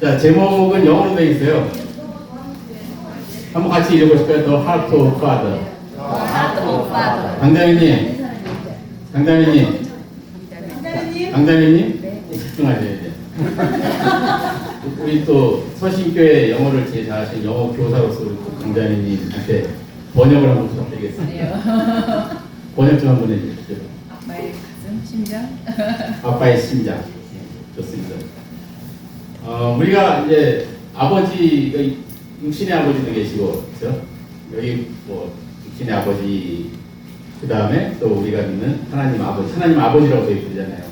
자, 제목은 영어로 되어 있어요. 한번 같이 읽어보실까요? The Heart of Father. 강장희님, 집중하셔야 돼요. 우리 또 서신교회 영어를 제일 잘하시는 영어 교사로서 우리 강장희님한테 번역을 한번 부탁드리겠습니다. 번역 좀 한번 해주십시오. 아빠의 가슴, 심장. 아빠의 심장. 좋습니다. 우리가 이제 아버지, 육신의 아버지도 계시고, 그렇죠? 여기 뭐 육신의 아버지, 그 다음에 또 우리가 믿는 하나님 아버지라고 되어 있잖아요.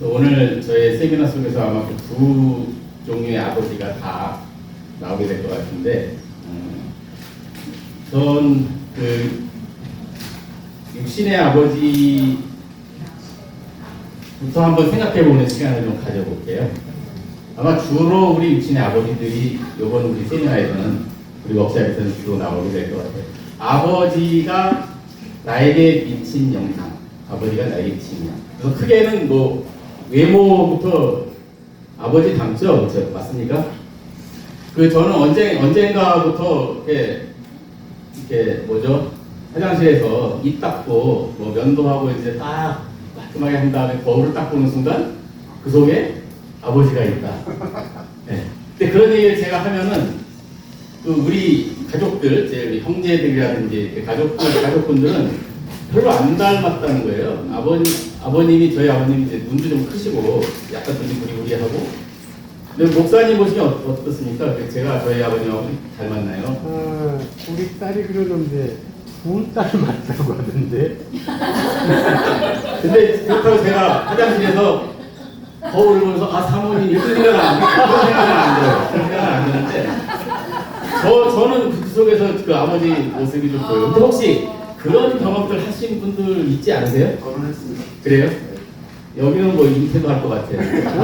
오늘 저의 세미나 속에서 아마 그 두 종류의 아버지가 다 나오게 될 것 같은데, 전 그 육신의 아버지부터 한번 생각해보는 시간을 좀 가져볼게요. 아마 주로 우리 육신의 아버지들이 이번 우리 세미나에서는 우리 워크샵에서는 주로 나오게 될 것 같아요. 아버지가 나에게 미친 영상, 아버지가 나에게 미친 영상. 그래서 크게는 뭐 외모부터 아버지 닮죠, 그렇죠? 맞습니까? 그 저는 언젠가부터 이렇게 뭐죠? 화장실에서 입 닦고 뭐 면도하고 이제 딱 깔끔하게 한 다음에 거울을 딱 보는 순간 그 속에 아버지가 있다. 네. 근데 그런 얘기를 제가 하면은 그 우리 가족들, 제 우리 형제들이라든지 가족분들은 별로 안 닮았다는 거예요. 저희 아버님이 이제 눈도 좀 크시고 약간 좀 부리부리하고. 근데 목사님 보시면 어떻습니까? 제가 저희 아버님하고 닮았나요? 우리 딸이 그러는데 두 딸 맞다고 하던데. 근데 그렇다고 제가 화장실에서 거울을 보면서 사모님 이런 생각은 안 돼요. 그런 생각은 안 드는데 저는 그 속에서 그 아버지 모습이 좀 보여요. 근데 혹시 그런 경험들 하신 분들 있지 않으세요? 저는 했습니다. 그래요? 여기는 뭐 인쇄도 할 것 같아요.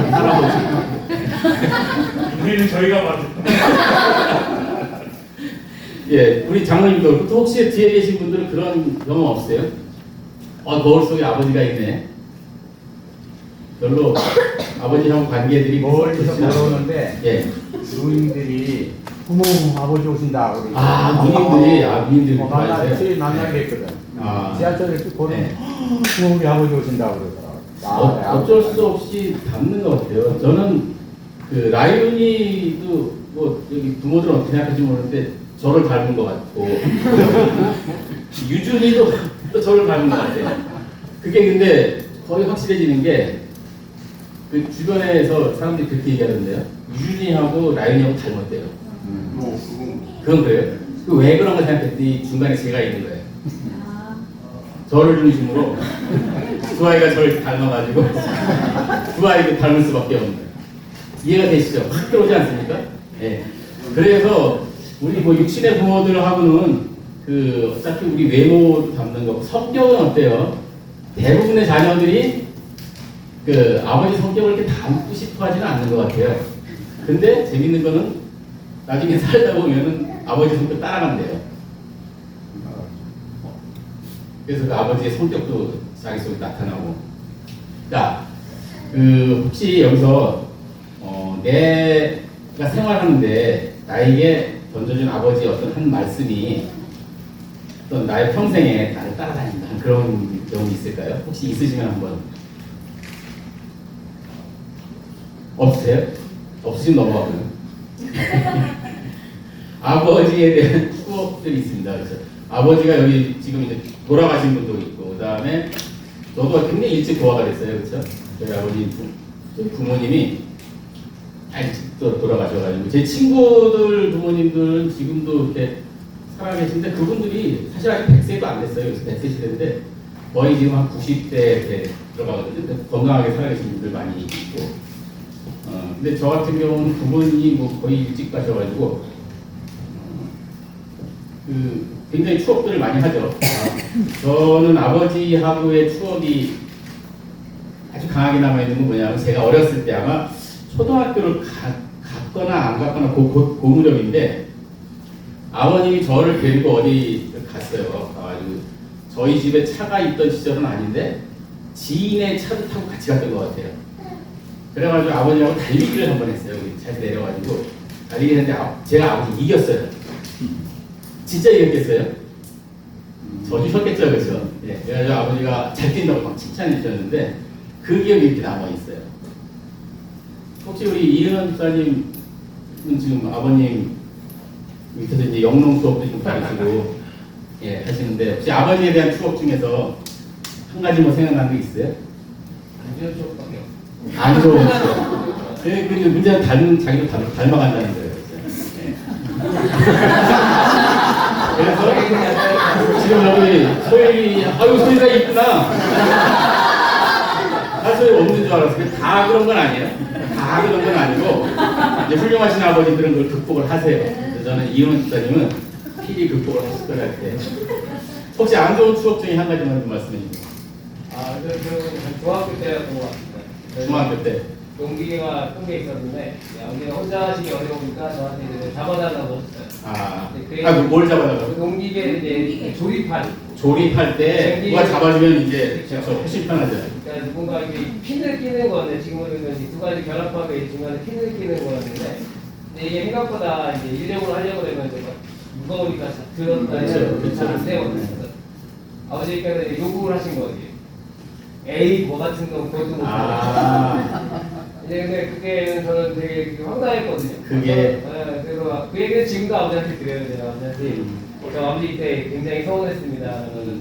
할아버지. 우리는 저희가 맞죠. 예, 우리 장로님도 혹시 뒤에 계신 분들은 그런 경험 없으세요? 거울 속에 아버지가 있네. 별로 아버지랑 관계들이 멀리서 걸어오는데 예. 누님들이 부모 아버지 오신다 그러고 누님들이 만나게 했거든. 아. 지하철에 걸으면 네. 우리 아버지 오신다 그러더라고. 어쩔 수 없이 닮는 것 같아요. 저는 그 라이온이도 뭐 여기 부모들은 어떻게 생각할지 모르는데 저를 닮은 것 같고 유준이도 또 저를 닮은 것 같아요. 그게 근데 거의 확실해지는 게 그 주변에서 사람들이 그렇게 얘기하던데요. 유준이하고 라이온이하고 닮았대요. 그건 그래요? 왜 그런 걸 생각했더니 중간에 제가 있는 거예요. 저를 중심으로 두 아이가 저를 닮아가지고 두 아이도 닮을 수밖에 없는 거예요. 이해가 되시죠? 확 들어오지 않습니까? 네. 그래서 우리 뭐 육신의 부모들하고는 그 어차피 우리 외모도 닮는 거고 성격은 어때요? 대부분의 자녀들이 그 아버지 성격을 이렇게 닮고 싶어 하지는 않는 것 같아요. 근데 재밌는 거는 나중에 살다 보면은 아버지 성격 따라간대요. 그래서 그 아버지의 성격도 자기 속에 나타나고. 자, 그 혹시 여기서 내가 생활하는데 나에게 던져준 아버지의 어떤 한 말씀이 어떤 나의 평생에 나를 따라다닌다 그런 경험이 있을까요? 혹시 있으시면 한번. 없으세요? 없으시면 넘어가고요. 아버지에 대한 추억들이 있습니다. 그래서 아버지가 여기 지금 이제 돌아가신 분도 있고, 그 다음에 저도 굉장히 일찍 고아가 됐어요. 그렇죠? 저희 아버지 부모님이 일찍 돌아가셔가지고 제 친구들 부모님들은 지금도 이렇게 살아계신데 그분들이 사실 아직 100세도 안 됐어요. 그래서 100세 시대인데 거의 지금 한 90대 이렇게 들어가거든요. 건강하게 살아계신 분들 많이 있고. 근데 저 같은 경우는 부모님이 뭐 거의 일찍 가셔가지고 굉장히 추억들을 많이 하죠. 저는 아버지하고의 추억이 아주 강하게 남아있는 건 뭐냐면 제가 어렸을 때 아마 초등학교를 갔거나 안 갔거나 그 무렵인데 아버님이 저를 데리고 어디 갔어요. 가가지고 저희 집에 차가 있던 시절은 아닌데 지인의 차를 타고 같이 갔던 것 같아요. 그래가지고 아버지하고 달리기를 한 번 했어요. 우리 잘 내려가지고 달리기 했는데 제가 아버지 이겼어요. 진짜 이겼겠어요? 져주셨겠죠, 그렇죠? 예, 그래가지고 아버지가 잘 뛴다고 막 칭찬해 주셨는데 그 기억이 이렇게 남아 있어요. 혹시 우리 이은원 집사님은 지금 아버님 밑에서 이제 영농 수업도 좀 가르치고 예 하시는데 혹시 아버지에 대한 추억 중에서 한 가지 뭐 생각나는 게 있어요? 안 좋은 쪽밖에 없어요. 안 좋은 추억. 그 문제는 자기도 닮아간다는 거예요. 예. 그래서 지금 여기 소율이 아유 소율이가 있구나. 사실 없는 줄 알았어요. 다 그런 건 아니에요. 다 그런 건 아니고 이제 훌륭하신 아버지들은 그걸 극복을 하세요. 그래서 저는 이은원 집사님은 필히 극복을 하실 거라 할때 혹시 안 좋은 추억 중에 한 가지만 좀 말씀해 주세요. 아, 그 중학교 때였던 것 같습니다. 중학교 때. 용기가 큰 게 있었는데 용기가 혼자 하시기 어려우니까 저한테 이제 잡아달라고 하셨어요. 뭘 잡아달라고? 용기계 이제 조립할 때 누가 잡아주면 이제 그렇죠. 훨씬 편하죠. 그러니까 누군가 이게 핀을 끼는 건데 지금은 두 가지 결합하게 중간에 핀을 끼는 거였는데 근데 이게 생각보다 이제 인력으로 하려고 되면 이제 막 무거우니까 들었다 해서 잘안 되거든요. 아버지께서 이제 요구를 하신 거지. 에이 뭐 같은 건 그것도 못하고 이제 근데 그게 저는 되게 황당했거든요. 그게 네, 그래서 그 얘기는 지금도 아버지한테 드려요. 제가 아버지한테 저 아버지 때 굉장히 서운했습니다.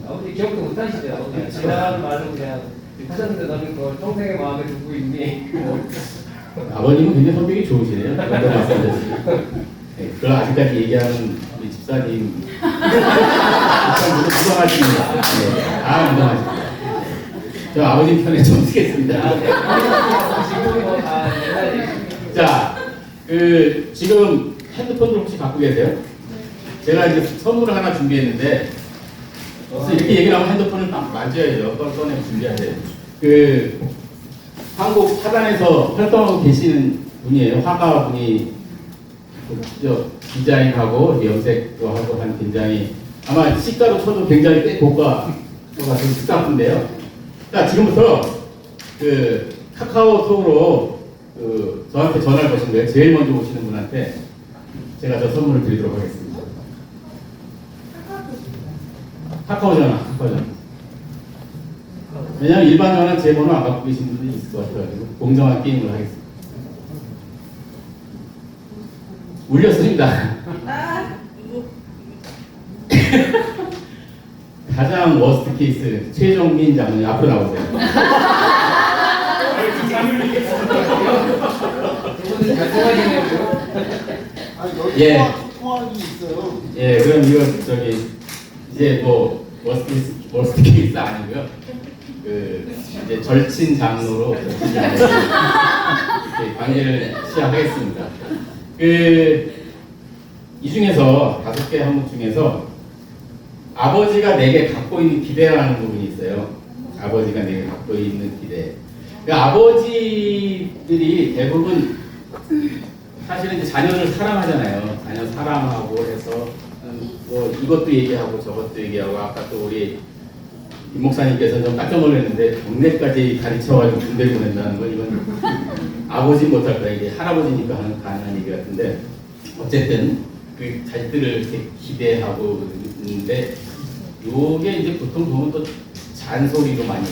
아버지 기억도 못 하시죠. 그냥 지나가는 말로 그냥 하셨는데 나는 그걸 평생의 마음에 두고 있니? 아버님은 굉장히 성격이 좋으시네요. 먼저 말씀드렸어요. 네, 그걸 아직까지 얘기하는 우리 집사님 참 무성하십니다. 네, 무성하십니다. 저 아버님 편에 좀 쓰겠습니다. 지금은 뭐다 옛날 얘기. 자, 지금 핸드폰을 혹시 갖고 계세요? 제가 이제 선물을 하나 준비했는데 그래서 이렇게 얘기를 하면 핸드폰을 막 만져야죠. 꺼내 준비하세요. 한국 사단에서 활동하고 계시는 분이에요. 화가분이 디자인하고 염색도 하고 한 굉장히 아마 시가로 쳐도 굉장히 꽤 고가 같은 스타프인데요. 자, 지금부터 카카오톡으로 저한테 전화를 거신 거예요. 제일 먼저 오시는 분한테 제가 저 선물을 드리도록 하겠습니다. 카카오 전화. 왜냐하면 일반 전화 제 번호 안 갖고 계신 분들이 있을 것 같아가지고 공정한 게임을 하겠습니다. 울렸습니다. 가장 워스트 케이스 최종민 장군이 앞으로 나오세요. 그분은 잘 통하시네요. 예. 통화기 있어요. 예, 그럼 이거 이제 뭐 워스트 케이스 아니고요. 이제 절친 장로로 이렇게 관계를 시작하겠습니다. 이 중에서 5개 항목 중에서 아버지가 내게 갖고 있는 기대라는 부분이 있어요. 아버지가 내게 갖고 있는 기대. 아버지들이 대부분 사실은 이제 자녀를 사랑하잖아요. 자녀 사랑하고 해서 뭐 이것도 얘기하고 저것도 얘기하고 아까 또 우리 임 목사님께서 좀 깜짝 놀랐는데 동네까지 가르쳐가지고 군대를 보낸다는 건 이건 아버지 못할 거야. 이게 할아버지니까 하는 가능한 얘기 같은데 어쨌든 그 자식들을 이렇게 기대하고 있는데 요게 이제 보통 보면 또 잔소리로 많이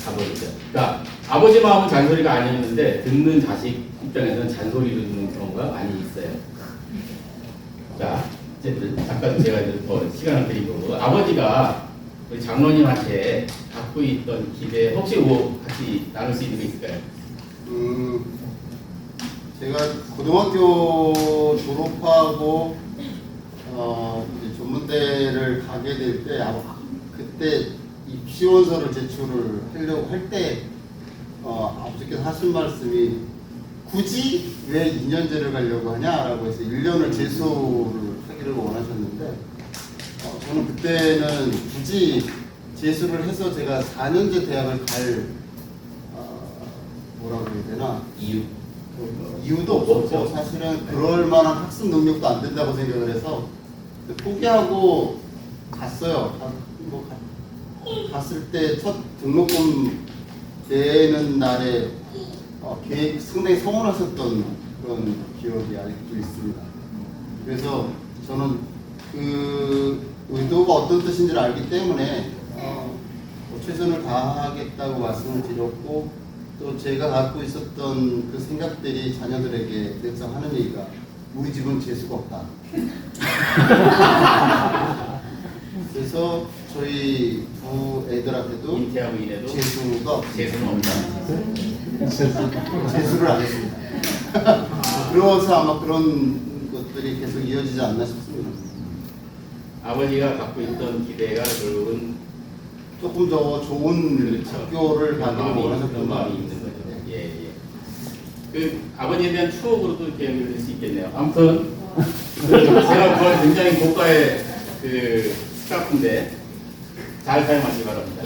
가버리죠. 그러니까 아버지 마음은 잔소리가 아니었는데 듣는 자식 입장에서는 잔소리를 듣는 경우가 많이 있어요. 자, 어쨌든 잠깐 제가 이제 더 시간을 드리고 아버지가 우리 장로님한테 갖고 있던 기대 혹시 뭐 같이 나눌 수 있는 게 있을까요? 제가 고등학교 졸업하고 이제 전문대를 가게 될 때 그때 입시원서를 제출을 하려고 할 때 아버지께서 하신 말씀이 굳이 왜 2년제를 가려고 하냐라고 해서 1년을 재수를 하기를 원하셨는데 저는 그때는 굳이 재수를 해서 제가 4년제 대학을 갈 뭐라고 해야 되나 이유도 없었고 사실은 그럴 만한 학습 능력도 안 된다고 생각을 해서 포기하고 갔어요. 갔을 때 첫 등록금 내는 날에 상당히 서운하셨던 그런 기억이 아직도 있습니다. 그래서 저는 그 의도가 어떤 뜻인지를 알기 때문에 최선을 다하겠다고 말씀을 드렸고, 또 제가 갖고 있었던 그 생각들이 자녀들에게 늘상 하는 얘기가 우리 집은 재수가 없다. 그래서 저희 두 애들한테도 인태하고 이래도 재수가 없습니다. 재수는 없다. 재수를 안 했습니다. 그래서 아마 그런 것들이 계속 이어지지 않나 싶습니다. 아버지가 갖고 있던 기대가 결국은 조금 더 좋은 그렇죠. 학교를 그런 가기를 마음이 원하셨던 마음이 있는 거죠. 예, 예. 그 아버지에 대한 추억으로도 이렇게 연결될 수 있겠네요. 아무튼 제가 그걸 굉장히 고가의 그 스카프인데 잘 사용하시기 바랍니다.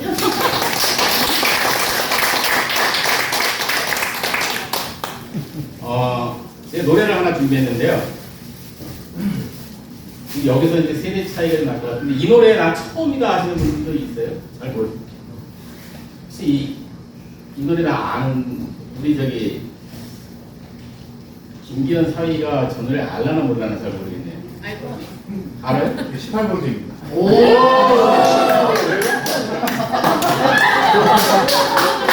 제가 노래를 하나 준비했는데요. 여기서 이제 세대 차이가 날 것 같은데 이 노래 난 처음이다 하시는 분들도 있어요. 잘 모르겠어요. 혹시 이 노래를 아는 우리 저기 김기현 사위가 저 노래 알라나 모르나 잘 모르겠네요. 알아요? 18번째입니다. 오!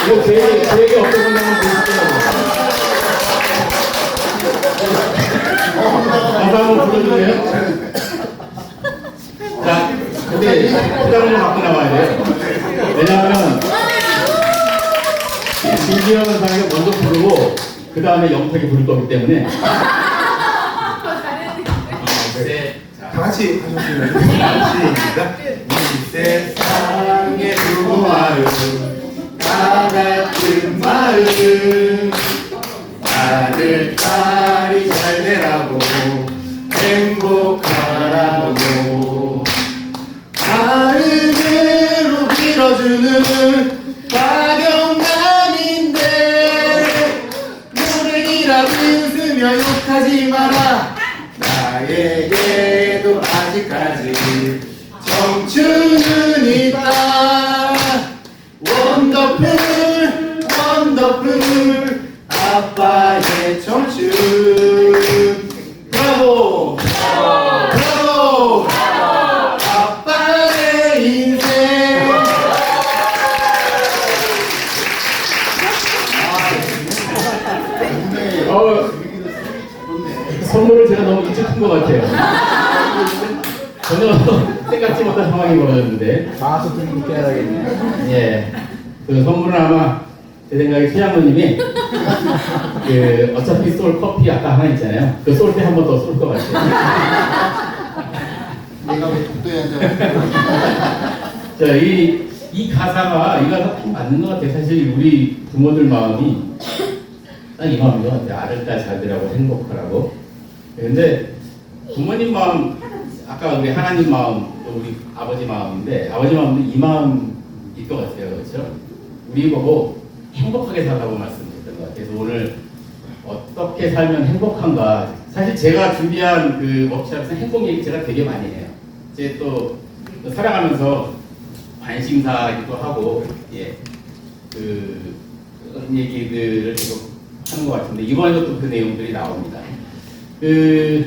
이거 계획이 어떤 건지 보여주세요. 가사 한번 불러주세요. 자, 근데 부담을 좀 갖고 나와야 돼요. 왜냐하면 김기현 사위가 먼저 부르고 그 다음에 영탁이 부를 거기 때문에. 다 같이 하셨으면 시작. 이 세상에 두고 마음 다 같은 마음 아들 딸이 잘 되라고 행복하라고 마음으로 빌어주는 가병남인데 노래이라 웃으며 욕하지 마라. 나에게도 아직까지 청춘은 있다. 원더풀 원더풀 아빠의 청춘. 브라보 브라보 아빠의 인생. 선물을 제가 너무 일찍 푼 것 같아요. 전혀 생각지 못한 상황이 벌어졌는데. 마서 들리고 깨야겠네. 예. 그 선물은 아마 제 생각에 최양로님이 그 어차피 쏠 커피 아까 하나 있잖아요. 그 쏠 때 한 번 더 쏠 것 같아요. 내가 왜 독도에 앉아? 자, 이 가사가 딱 맞는 것 같아요. 사실 우리 부모들 마음이 딱 이 마음인 것 같아요. 아들딸 잘 되라고 행복하라고. 근데 부모님 마음, 아까 우리 하나님 마음, 또 우리 아버지 마음인데 아버지 마음도 이 마음일 것 같아요. 그렇죠? 우리 보고 행복하게 살라고 말씀드렸던 것 같아요. 그래서 오늘 어떻게 살면 행복한가. 사실 제가 준비한 그 워크숍에서 행복 얘기 제가 되게 많이 해요. 이제 또 살아가면서 관심사기도 하고, 예, 그런 얘기들을 계속 하는 것 같은데 이번에도 또 그 내용들이 나옵니다. 우리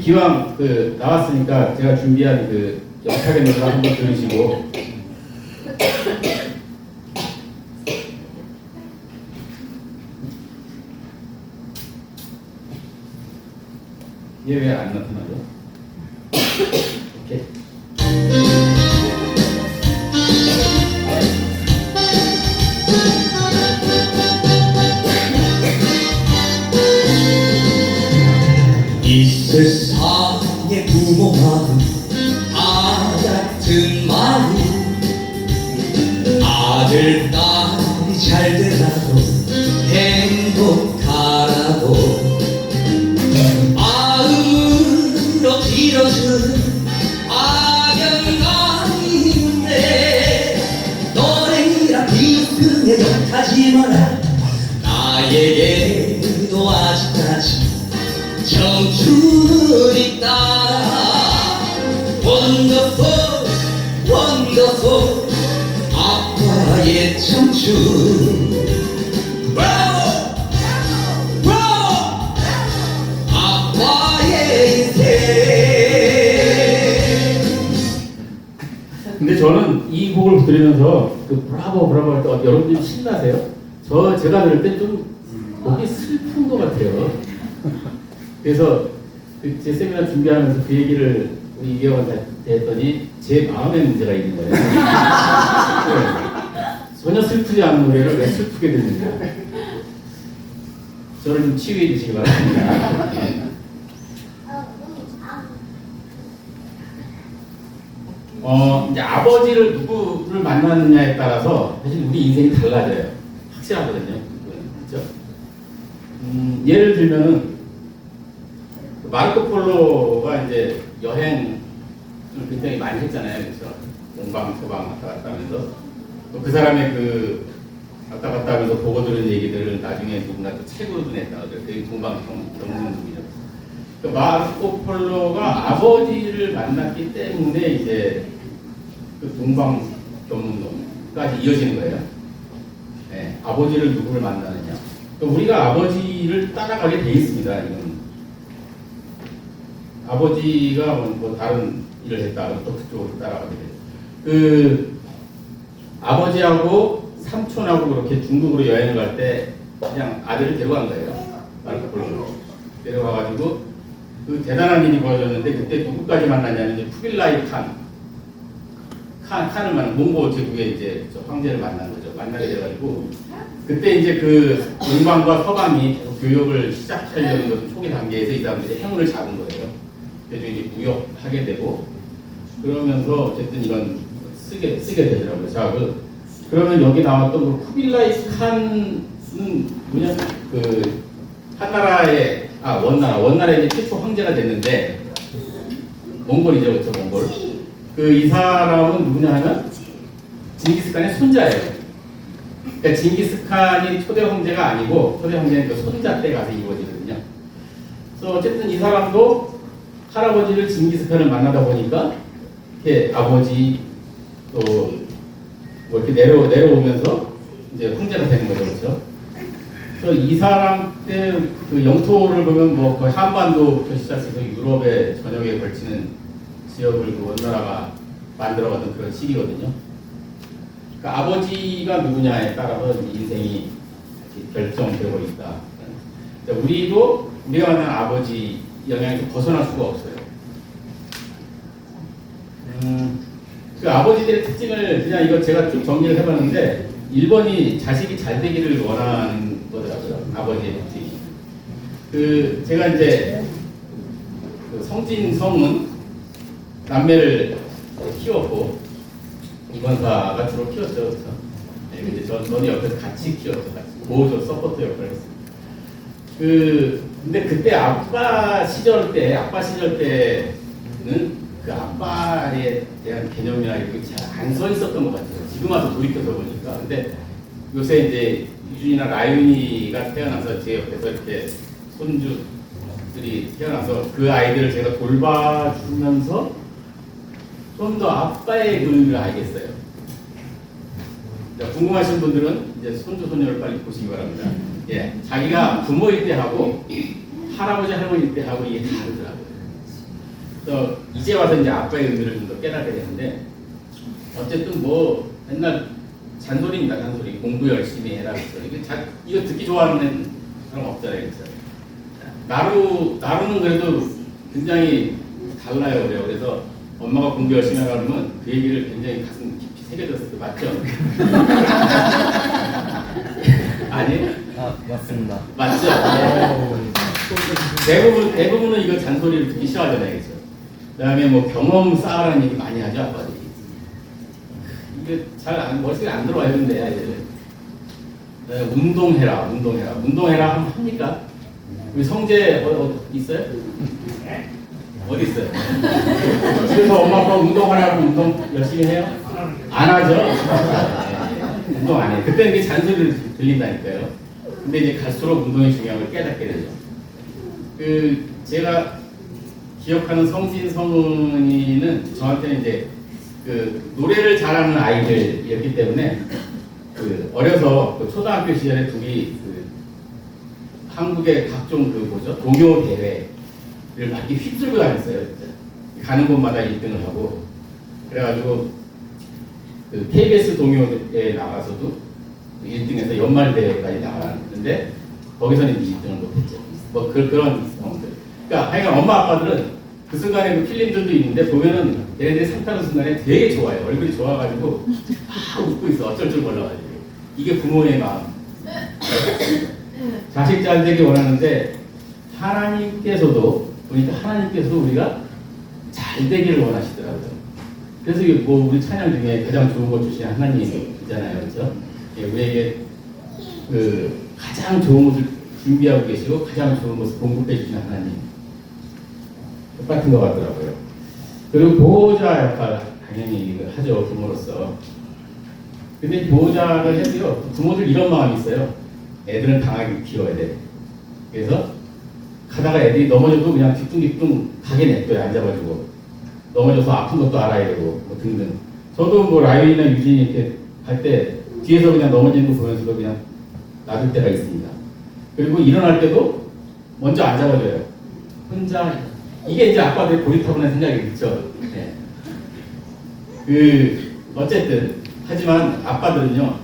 기왕 나왔으니까 제가 준비한 영탁의 노래를 한번 들으시고. 얘 왜 안 나타나죠? 오케이. 이 세상의 부모 마음 다 같은 마음 아들 딸이 잘 되라고 행복하라고 마음으로 빌어주는 아경아인데 너희라 비웃으며 욕하지 마라. 나에게도 아직까지 청춘은 있다. 원더풀 원더풀 아빠의 청춘. 이 곡을 들으면서 그 브라보 브라보 할 때 여러분들이 신나세요? 제가 들을 때 좀 목이 슬픈 것 같아요. 그래서 제 세미나 준비하면서 그 얘기를 우리 이경원한테 했더니 제 마음에 문제가 있는 거예요. 네. 전혀 슬프지 않은 노래를 왜 슬프게 듣는가? 저를 좀 치유해 주시기 바랍니다. 네. 이제 아버지를 누구를 만나느냐에 따라서 사실 우리 인생이 달라져요. 확실하거든요. 그렇죠? 예를 들면은 마르코 폴로가 이제 여행을 굉장히 많이 했잖아요. 그래서 동방서방 왔다 갔다 하면서 또 그 사람의 그 왔다 갔다 하면서 보고 들은 얘기들을 나중에 누군가 또 책으로도 냈다. 그게 동방경문이죠. 그 마르코 폴로가 아버지를 만났기 때문에 이제 그 동방경문까지 이어지는 거예요. 네, 아버지를 누구를 만나느냐. 우리가 아버지를 따라가게 돼 있습니다. 이건 아버지가 뭐 다른 일을 했다, 또 그쪽으로 따라가게 돼요. 그 아버지하고 삼촌하고 그렇게 중국으로 여행을 갈 때 그냥 아들을 데려간 거예요. 마르코 폴로로 데려가가지고 그 대단한 일이 벌어졌는데 그때 누구까지 만났냐면 이제 쿠빌라이 칸을 만난 몽고 제국의 이제 저 황제를 만난 거죠. 만나게 돼가지고 그때 이제 그 동방과 서방이 계속 교역을 시작하려는 초기 단계에서 이 사람들이 행운을 잡은 거예요. 그래서 이제 무역하게 되고 그러면서 어쨌든 이런 쓰게 되더라고요. 자, 그러면 여기 나왔던 그 쿠빌라이 칸은 뭐냐 그 한나라의 원나라의 이제 최초 황제가 됐는데 몽골이죠, 그렇죠, 몽골. 그 이 사람은 누구냐 하면 징기스칸의 손자예요. 그러니까 징기스칸이 초대 황제가 아니고 초대 황제는 그 손자 때 가서 이루어지거든요. 그래서 어쨌든 이 사람도 할아버지를 징기스칸을 만나다 보니까 이렇게 아버지 또 뭐 이렇게 내려오면서 이제 황제가 되는 거죠, 그렇죠? 그래서 이 사람 때 그 영토를 보면 뭐 거의 한반도부터 시작해서 유럽의 전역에 걸치는 지역을 그 원나라가 만들어가던 그런 시기거든요. 그러니까 아버지가 누구냐에 따라서 인생이 결정되고 있다. 우리가 만난 아버지 영향에서 벗어날 수가 없어요. 그 아버지들의 특징을 그냥 이거 제가 쭉 정리를 해봤는데 1번이 자식이 잘 되기를 원하는 거더라고요. 아버지의 특징이. 그 제가 이제 그 성진성은 남매를 키웠고 이건사가 주로 키웠죠, 그렇죠? 네, 근데 저는 옆에서 같이 키웠죠, 같이 보호조 서포터 역할을 했어요. 근데 그때 아빠 시절 때는 그 아빠에 대한 개념이나 이렇게 잘 안 서 있었던 것 같아요. 지금 와서 돌이켜서 보니까. 근데 요새 이제 유준이나 라윤이가 태어나서 제 옆에서 이렇게 손주들이 태어나서 그 아이들을 제가 돌봐주면서 좀 더 아빠의 의미를 알겠어요. 궁금하신 분들은 이제 손주 손녀를 빨리 보시기 바랍니다. 예, 자기가 부모일 때 하고 할아버지 할머니일 때 하고 이게 다르더라고요. 그래서 이제 와서 이제 아빠의 의미를 좀 더 깨닫게 되는데 어쨌든 뭐 맨날 잔소리입니다. 잔소리. 공부 열심히 해라. 이거 듣기 좋아하는 사람 없잖아요. 그렇죠? 나루는 그래도 굉장히 달라요. 그래요. 그래서 엄마가 공부 열심히 하라 그러면 그 얘기를 굉장히 가슴 깊이 새겨졌을 때 맞죠? 아니? 맞습니다. 맞죠? 대부분은 이거 잔소리를 듣기 싫어하잖아요. 그렇죠? 그 다음에 뭐 경험 쌓으라는 얘기 많이 하죠, 아빠들이. 이게 머릿속에 안 들어와요, 근데 아이들. 운동해라. 운동해라 하면 합니까? 우리 성재 있어요? 어디 있어요? 그래서 엄마 아빠 운동하라고 운동 열심히 해요? 안 하죠? 네. 운동 안 해요. 그때는 이게 잔소리를 들린다니까요. 근데 이제 갈수록 운동의 중요함을 깨닫게 되죠. 제가 기억하는 성진 성은이는 저한테는 이제 그 노래를 잘하는 아이들이었기 때문에 어려서 초등학교 시절에 둘이 한국의 각종 동요 대회를 많이 휩쓸고 다녔어요. 진짜. 가는 곳마다 1등을 하고 그래가지고 그 KBS 동요에 나가서도 1등에서 연말대회까지 나갔는데 거기서는 2등을 못했죠. 뭐 그런 상황들. 그러니까 하여간 엄마 아빠들은 그 순간에 그 필름들도 있는데 보면은 얘네들이 상 타는 순간에 되게 좋아요. 얼굴이 좋아가지고 막 웃고 있어. 어쩔 줄 몰라가지고. 이게 부모의 마음. 자식 잘 되기 원하는데 하나님께서도 보니까 하나님께서도 우리가 잘 되기를 원하시더라고요. 그래서 이게 뭐 우리 찬양 중에 가장 좋은 것 주신 하나님이잖아요, 그렇죠? 예, 우리에게 그 가장 좋은 것을 준비하고 계시고 가장 좋은 것을 공급해 주시는 하나님 똑같은 것 같더라고요. 그리고 보호자 역할 당연히 하죠, 부모로서. 근데 보호자를 해도요, 부모들 이런 마음이 있어요. 애들은 강하게 키워야 돼. 그래서 가다가 애들이 넘어져도 그냥 뒤뚱뒤뚱 가게 냅둬요. 안 잡아주고. 넘어져서 아픈 것도 알아야 되고 뭐 등등. 저도 뭐 라이언이나 유진이 이렇게 할 때 뒤에서 그냥 넘어지는 거 보면서도 그냥 놔둘 때가 있습니다. 그리고 일어날 때도 먼저 안 잡아줘요. 혼자. 이게 이제 아빠들의 고리타분한 생각이 있죠. 네. 어쨌든 하지만 아빠들은요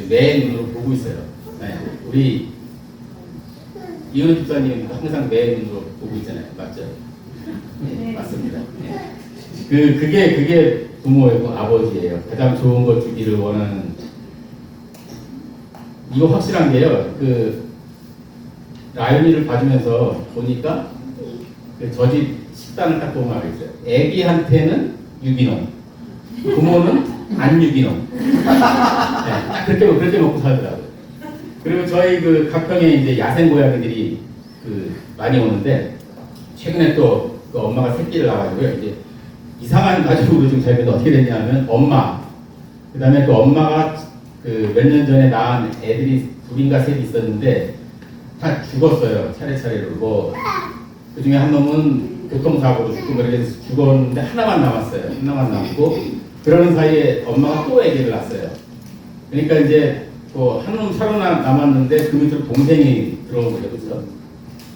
매 눈으로 보고 있어요. 네. 우리 이은우 집사님 항상 매 눈으로 보고 있잖아요. 맞죠? 네, 맞습니다. 네. 그게 부모이고 아버지예요. 가장 좋은 것 주기를 원하는. 이거 확실한 게요. 라이언이를 봐주면서 보니까 저 집 식단을 딱 보면 알겠어요. 애기한테는 유기농, 부모는 안 유기농. 네, 딱 그렇게 먹고 살더라고요. 그리고 저희 가평에 이제 야생 고양이들이 많이 오는데 최근에 또 그 엄마가 새끼를 낳아가지고요. 이제 이상한 가족으로 지금 저희가 어떻게 됐냐면 엄마, 그 다음에 그 엄마가 몇 년 전에 낳은 애들이 둘인가 셋이 있었는데 다 죽었어요. 차례차례로. 뭐 그 중에 한 놈은 교통사고로 죽고 그렇게 죽었는데 하나만 남았어요. 하나만 남고 그러는 사이에 엄마가 또 애기를 낳았어요. 그러니까 이제 한 놈 살아남았는데 그 밑으로 동생이 들어온 거죠. 그렇죠?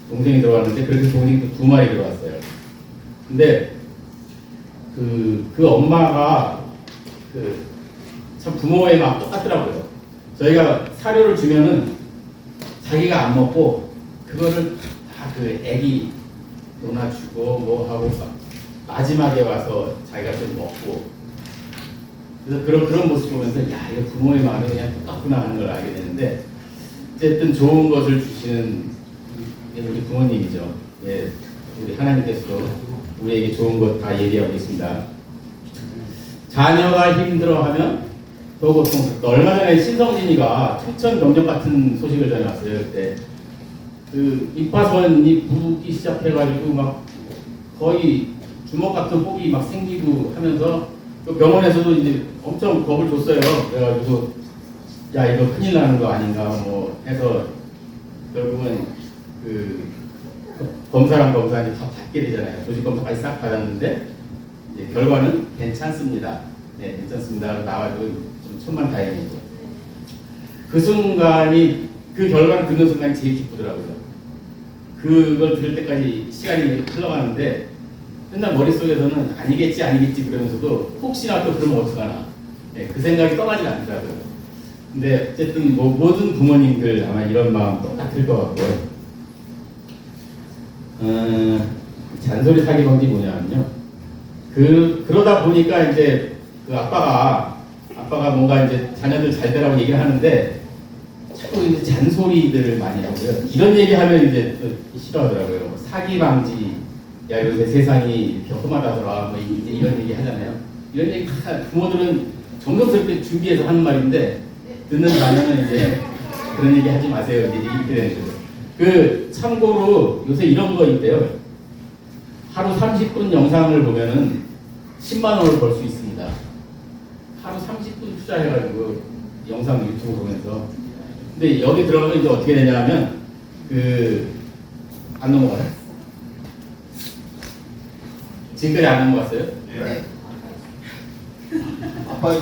동생이 들어왔는데 그래서 동생이 또 2마리 들어왔어요. 근데 그 엄마가 참 부모의 마음 똑같더라고요. 저희가 사료를 주면은 자기가 안 먹고 그거를 다 애기 놀아주고 뭐 하고 마지막에 와서 자기가 좀 먹고 그래서 그런 모습 보면서 야 이거 부모의 마음이 그냥 똑같구나 하는 걸 알게 되는데 어쨌든 좋은 것을 주시는 우리 부모님이죠. 예, 우리 하나님께서도 우리에게 좋은 것 다 얘기하고 있습니다. 자녀가 힘들어하면 더 고통스럽다. 얼마 전에 신성진이가 춘천병력 같은 소식을 전해왔어요. 그때 입파선이 부기 시작해가지고 막 거의 주먹 같은 혹이 막 생기고 하면서 또 병원에서도 이제 엄청 겁을 줬어요. 그래가지고 야 이거 큰일 나는 거 아닌가 뭐 해서 결국은 검사랑 검사한테 다 받게 되잖아요. 조직 검사까지 싹 받았는데 이제 결과는 괜찮습니다. 네, 괜찮습니다. 나와가지고 좀 천만다행이죠. 그 순간이 그 결과를 듣는 순간이 제일 기쁘더라고요. 그걸 들을 때까지 시간이 흘러가는데 맨날 머릿속에서는 아니겠지 그러면서도 혹시나 또 그러면 어떡하나 네, 그 생각이 떠나지가 않더라고요. 근데 어쨌든 모든 부모님들 아마 이런 마음 똑같을 것 같고요. 잔소리 사기 방지 뭐냐면요. 그러다 보니까 이제 아빠가 뭔가 이제 자녀들 잘 되라고 얘기를 하는데 자꾸 이제 잔소리들을 많이 하고요. 이런 얘기 하면 이제 또 싫어하더라고요. 사기 방지, 야 요새 세상이 이렇게 험하다더라, 뭐 이제 이런 얘기 하잖아요. 이런 얘기 다 부모들은 정성스럽게 준비해서 하는 말인데 듣는 자녀는 이제 그런 얘기 하지 마세요. 이제 이렇게 되는 거죠. 참고로 요새 이런 거 있대요. 하루 30분 영상을 보면은 10만 원을 벌 수 있습니다. 하루 30분 투자해가지고 영상 유튜브 보면서. 근데 여기 들어가면 이제 어떻게 되냐면 안 넘어가요. 지금까지 안 넘어갔어요? 네.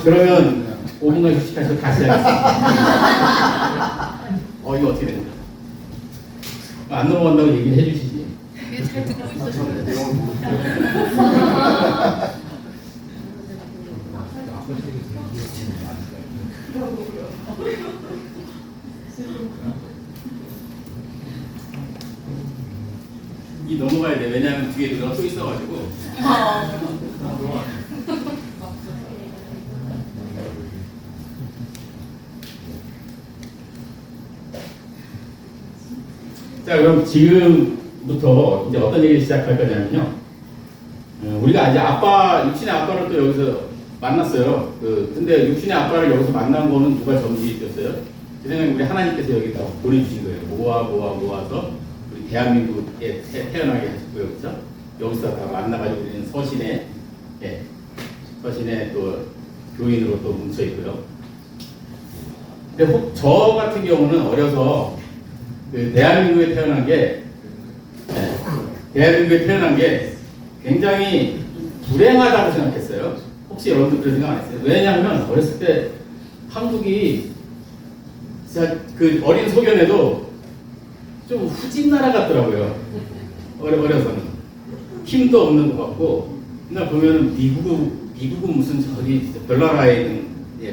그러면 5분간 휴식하셔서 다시 하겠습니다. 이거 어떻게 되는 거야? 안 넘어간다고 얘기를 해주시지. 잘 듣고 있었어요. 이 넘어가야 돼. 왜냐하면 뒤에 누가 또 있어가지고. 자, 그럼 지금부터 이제 어떤 얘기를 시작할 거냐면요. 우리가 이제 육신의 아빠를 또 여기서 만났어요. 근데 육신의 아빠를 여기서 만난 거는 누가 정지해 줬어요? 제 생각에 우리 하나님께서 여기다 보내주신 거예요. 모아서 우리 대한민국에 태어나게 하셨고요. 그렇죠? 여기서 다 만나가지고 우리는 서신의 또 교인으로 또 뭉쳐 있고요. 근데 혹 저 같은 경우는 어려서 대한민국에 태어난 게 굉장히 불행하다고 생각했어요. 혹시 여러분들 그런 생각 안 했어요? 왜냐하면 어렸을 때 한국이 진짜 그 어린 소견에도 좀 후진 나라 같더라고요. 어려서는 힘도 없는 것 같고, 그날 보면은 미국은 무슨 저기 진짜 별나라에 있는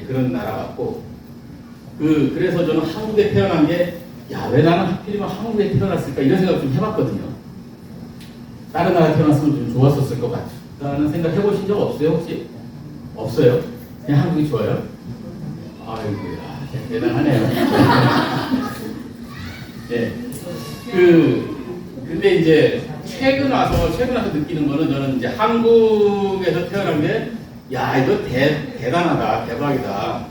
그런 나라 같고, 그래서 저는 한국에 태어난 게 야, 왜 나는 하필이면 한국에 태어났을까 이런 생각 좀 해봤거든요. 다른 나라 태어났으면 좀 좋았었을 것 같다는 생각 해보신 적 없어요 혹시? 없어요? 그냥 한국이 좋아요? 아이고야, 대단하네요. 네. 근데 이제 최근 와서 느끼는 거는 저는 이제 한국에서 태어난 게 야, 이거 대단하다, 대박이다.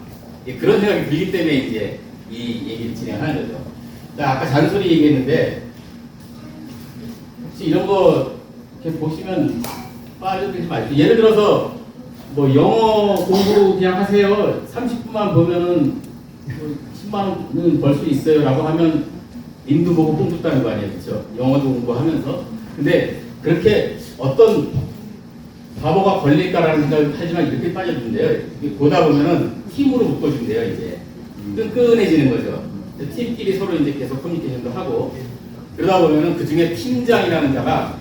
그런 생각이 들기 때문에 이제 이 얘기를 진행하는 거죠. 자, 아까 잔소리 얘기했는데 혹시 이런 거 이렇게 보시면 빠져들지 마시고, 예를 들어서 뭐 영어 공부 그냥 하세요. 30분만 보면은 10만 원은 벌 수 있어요라고 하면 님도 보고 뽕 줬다는 거 아니에요, 그렇죠? 영어도 공부하면서. 근데 그렇게 어떤 바보가 걸릴까라는 생각을 하지만 이렇게 빠져든대요. 보다 보면은 팀으로 묶어준대요. 이제 끈끈해지는 거죠. 팀끼리 서로 이제 계속 커뮤니케이션도 하고, 그러다 보면은 그 중에 팀장이라는 자가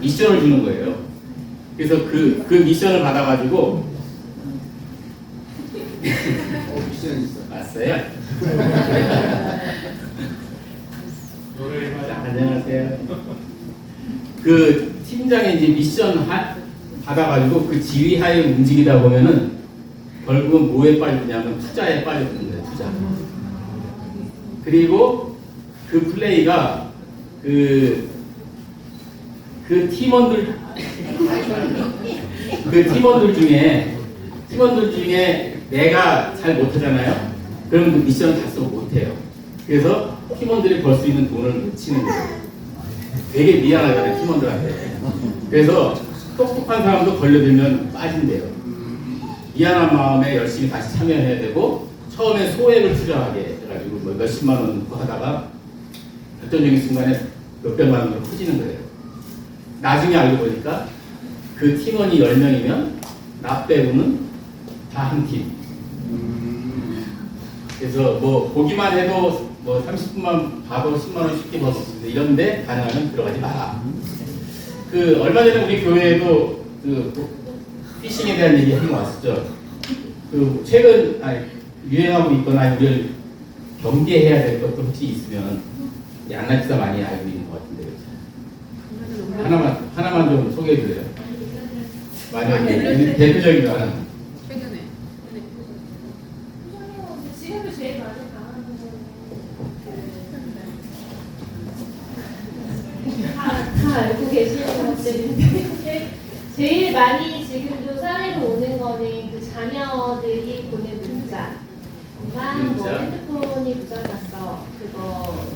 미션을 주는 거예요. 그래서 그 미션을 받아가지고 미션 있어. 왔어요. 자, 안녕하세요. 그 팀장이 이제 미션 받아가지고 그 지휘하에 움직이다 보면은 결국은 뭐에 빠지냐면 투자에 빠져드는 거예요. 투자. 그리고 그 플레이가 그 팀원들 중에 내가 잘 못하잖아요. 그럼 그 미션을 다 쓰고 못해요. 그래서 팀원들이 벌 수 있는 돈을 못 치는 거예요. 되게 미안하잖아요, 팀원들한테. 그래서 똑똑한 사람도 걸려들면 빠진대요. 미안한 마음에 열심히 다시 참여해야 되고, 처음에 소액을 투자하게 해가지고 뭐 몇십만 원 넣고 하다가 결정적인 순간에 몇백만 원으로 커지는 거예요. 나중에 알고 보니까 그 팀원이 10명이면 나 빼고는 다 한 팀. 그래서 뭐 보기만 해도 뭐 30분만 봐도 10만 원 쉽게 벌 수 있는데, 이런데 가능하면 들어가지 마라. 얼마 전에 우리 교회에도 피싱에 대한 얘기 한번 왔었죠. 최근 유행하고 있거나 우리를 경계해야 될 것도 혹시 있으면 안나치사 많이 알고 있는 것 같은데, 그렇죠? 하나만 좀 소개해 주세요. 만약에 대표적인 거 하나. 지금도 제일 많이 당하는 거는 다 알고 계시는 것들인데, 제일 많이 지금도 사회로 오는 거는 그 자녀들이 보낸 문자. 엄마, 뭐 핸드폰이 고장났어. 그거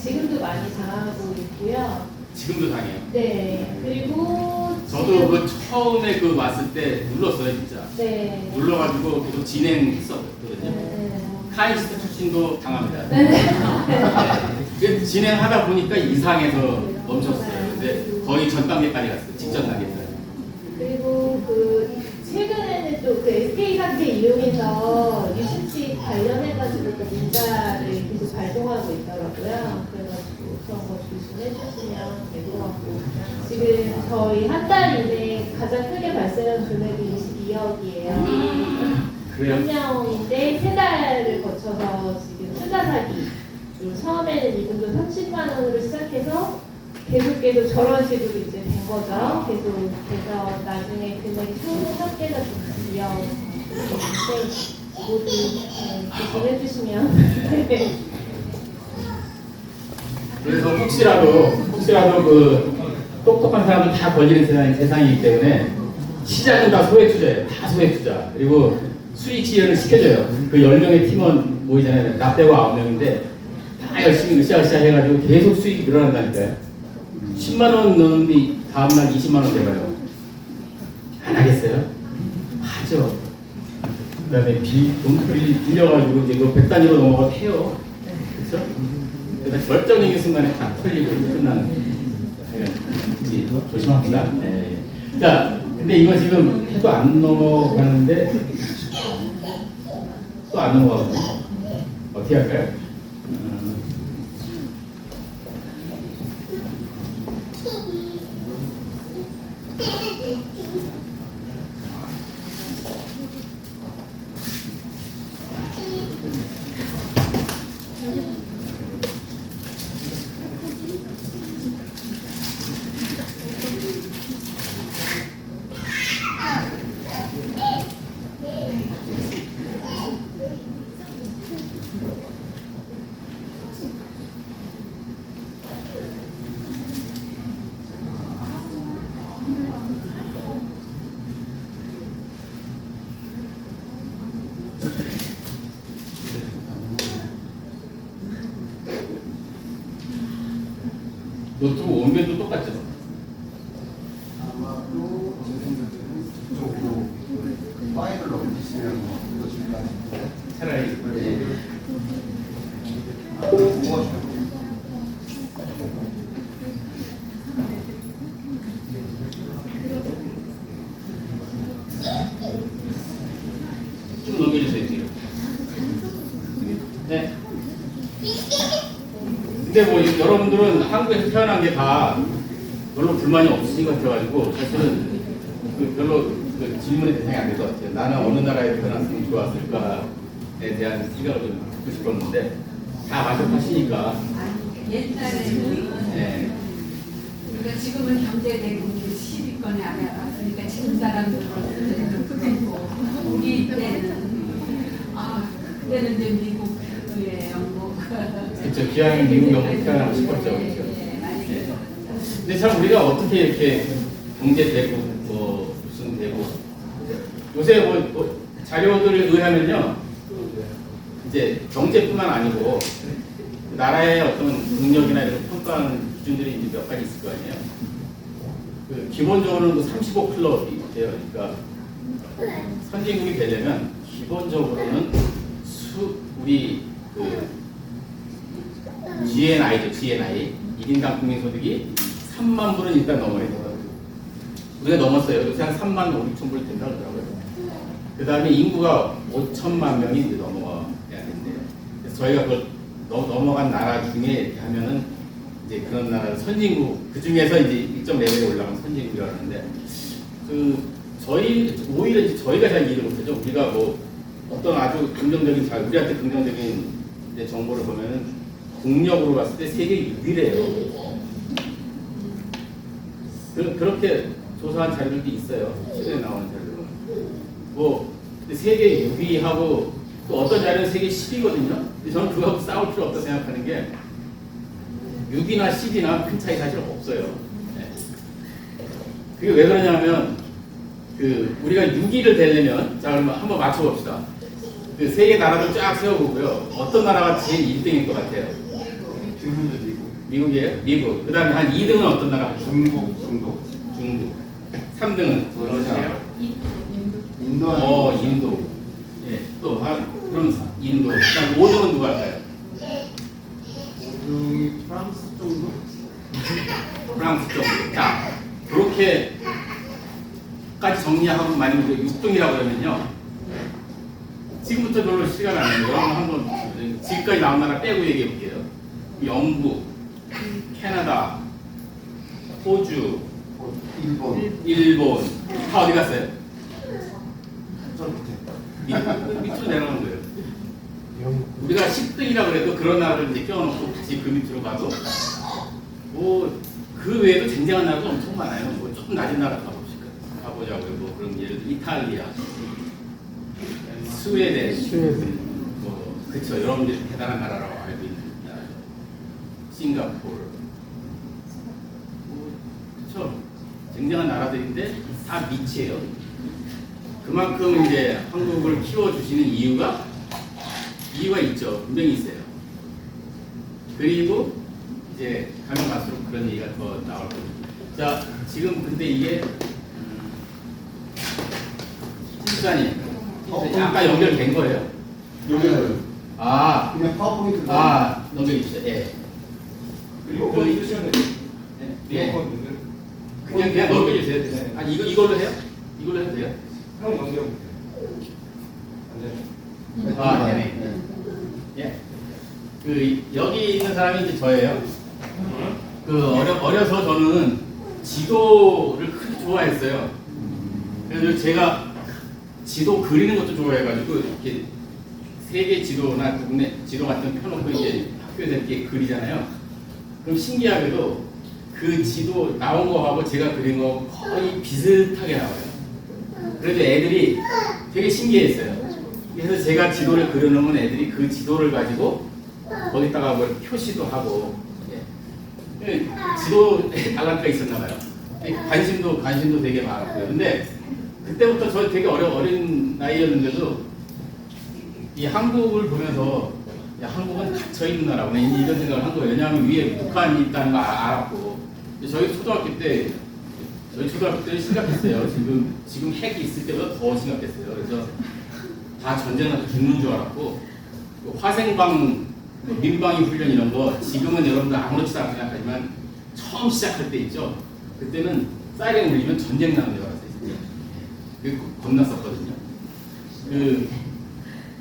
지금도 많이 당하고 있고요. 지금도 당해요. 네. 그리고 저도 그 처음에 왔을 때 눌렀어요, 진짜. 네. 눌러가지고 계속 진행했었거든요. 네. 카이스트 출신도 당합니다. 네. 진행하다 보니까 이상해서 멈췄어요. 근데 거의 전 단계까지 갔어요. 직전 단계까지. 그리고 최근에는 또 SK 사태 이용해서 유심칩 관련해가지고 또 문자를 계속 발동하고 있더라고요. 그래가지고 그런 거 조심해 주시면 될 것 같고, 지금 저희 한 달 이내 가장 크게 발생한 금액이 22억이에요. 그래요? 한 명인데 3달을 거쳐서 지금 투자사기 처음에는 이분도 30만 원으로 시작해서 계속 저런 식으로 이제 된 거죠. 계속 나중에 금액이 총 합계가 좀 귀여운데 모두 조심해 주시면 그래서 혹시라도 그 똑똑한 사람은 다 걸리는 세상이기 때문에 시작은 다 소액 투자예요. 다 소액 투자. 그리고 수익 지연을 시켜줘요. 그 10명의 팀원 모이잖아요. 나 빼고 9명인데 다 열심히 으쌰으쌰 해가지고 계속 수익이 늘어난다니까요. 10만 원 넣는데 다음날 20만 원 돼가요. 안 하겠어요? 하죠. 그 다음에 돈 빌려가지고 이제 그 100단위로 넘어가도 해요. 그렇죠? 그래서 결정적인 순간에 다 털리고 끝나는. 조심합시다. 네. 자, 근데 이거 지금 해도 안 넘어가는데 또 안 넘어가거든요. 어떻게 할까요? 노트북 원변도 똑같죠? 아마도 제 생각에는 그쪽으로 파일을 넘기시면 더 좋을 것 같은데 차라리 모아주세요. 좀 넘겨주세요, 뒤로. 네. 근데 뭐 여러분들은 한국에서 태어난 게 다 별로 불만이 없으신 것 같아가지고 사실은 별로 그 질문의 대상이 안 될 것 같아요. 나는 어느 나라에 태어났으면 좋았을까에 대한 생각을 좀 듣고 싶었는데 다 만족하시니까. 옛날에는 네. 그러니까 지금은 경제대국이 10위권에 알아봤으니까 지금 사람들은 그렇고 우리 때는 그때는 이제 미국에 영국 그렇죠. 기왕 미국 영국 태어나고 싶었죠. 그렇죠. 근데 참 우리가 어떻게 이렇게 경제되고 뭐 무슨 되고 요새 뭐 자료들을 의하면요 이제 경제뿐만 아니고 나라의 어떤 능력이나 이런 평가하는 기준들이 이제 몇 가지 있을 거 아니에요. 그 기본적으로는 35 클럽이 돼요. 그러니까 선진국이 되려면 기본적으로는 우리 그 GNI죠. GNI 1인당 국민소득이 3만 불은 일단 넘어야 돼요. 우리가 넘었어요. 요새 한 3만 5천 불 된다고 그러더라고요. 그 다음에 인구가 5천만 명이 이제 넘어가야 된대요. 그래서 저희가 그걸 넘어간 나라 중에 이렇게 하면은 이제 그런 나라 선진국 그 중에서 이제 일정 레벨에 올라간 선진국이라고 하는데 오히려 이제 저희가 잘 이해를 못하죠. 우리가 뭐 어떤 아주 긍정적인 우리한테 긍정적인 이제 정보를 보면은 국력으로 봤을 때 세계 6위래요. 그렇게 조사한 자료들도 있어요. 최근에 나오는 자료들은. 뭐 세계 6위하고 또 어떤 자료는 세계 10위거든요. 근데 저는 그거하고 싸울 필요 없다고 생각하는 게 6위나 10위나 큰 차이 사실 없어요. 네. 그게 왜 그러냐면 우리가 6위를 되려면 자 그러면 한번 맞춰봅시다. 그 세계 나라들 쫙 세워보고요. 어떤 나라가 제일 1등일 것 같아요? 미국이에요? 미국. 그 다음에 한 2등은 어떤 나라? 중국. 3등은? 러시아. 인도. 인도. 예. 또, 그럼 인도. 그 다음 5등은 누가 할까요? 5등이 프랑스 정도? 프랑스 정도. 자, 그렇게까지 정리하고 만약에 6등이라고 그러면요. 지금부터 별로 시간 안 나요. 한번 지금까지 나온 나라 빼고 얘기해 볼게요. 영국, 캐나다, 호주, 일본 다 어디 갔어요? 저 밑에. 우리가 10등이라 그래도 그런 나라를 이제 껴놓고 다시 그 밑으로 가도 뭐 그 외에도 쟁쟁한 나라도 엄청 많아요. 뭐 조금 낮은 나라 가보자고요. 뭐 그런 예를 들어 이탈리아, 스웨덴, 뭐 그쵸 여러분들이 대단한 나라라고 알고 있는 나라, 싱가포르, 뭐 그쵸 쟁쟁한 나라들인데 다 밑이에요. 그만큼 이제 한국을 키워주시는 이유가 있죠. 분명히 있어요. 그리고 이제 가면 갈수록 그런 얘기가 더 나올 거예요. 자, 지금 근데 이게 실사님 아까 연결된 거예요? 여기는 아, 그냥 파워포인트 넘겨주세요. 예. 리모컨 쓰시면 돼요. 예. 리모컨 그냥 넘겨주세요. 네. 아, 이걸로 해요? 이걸로 해도 돼요? 형 넘겨보세요. 안 되네. 아, 네네. 예. 그 여기 있는 사람이 이제 저예요. 그 어려서 저는 지도를 크게 좋아했어요. 그래서 제가 지도 그리는 것도 좋아해가지고 이렇게 세계 지도나 국내 지도 같은 거 펴놓고 이제 학교에서 이렇게 그리잖아요. 그럼 신기하게도 그 지도 나온 거하고 제가 그린 거 거의 비슷하게 나와요. 그래도 애들이 되게 신기했어요. 그래서 제가 지도를 그려놓으면 애들이 그 지도를 가지고 거기다가 뭐 표시도 하고, 예. 지도 달란트가 있었나 봐요. 관심도 되게 많았고요. 근데 그때부터 저 되게 어린 나이였는데도 이 한국을 보면서 야, 한국은 갇혀 있는 나라구나 이런 생각을 한 거예요. 왜냐하면 위에 북한이 있다는 거 알았고, 저희 초등학교 때 심각했어요. 지금 핵이 있을 때보다 더 심각했어요. 그래서 다 전쟁나서 죽는 줄 알았고, 화생방, 민방위 훈련 이런 거 지금은 여러분들 아무렇지도 않게 생각하지만 처음 시작할 때 있죠. 그때는 사이렌 울리면 전쟁 나는 줄 알았어요. 그 겁났었거든요.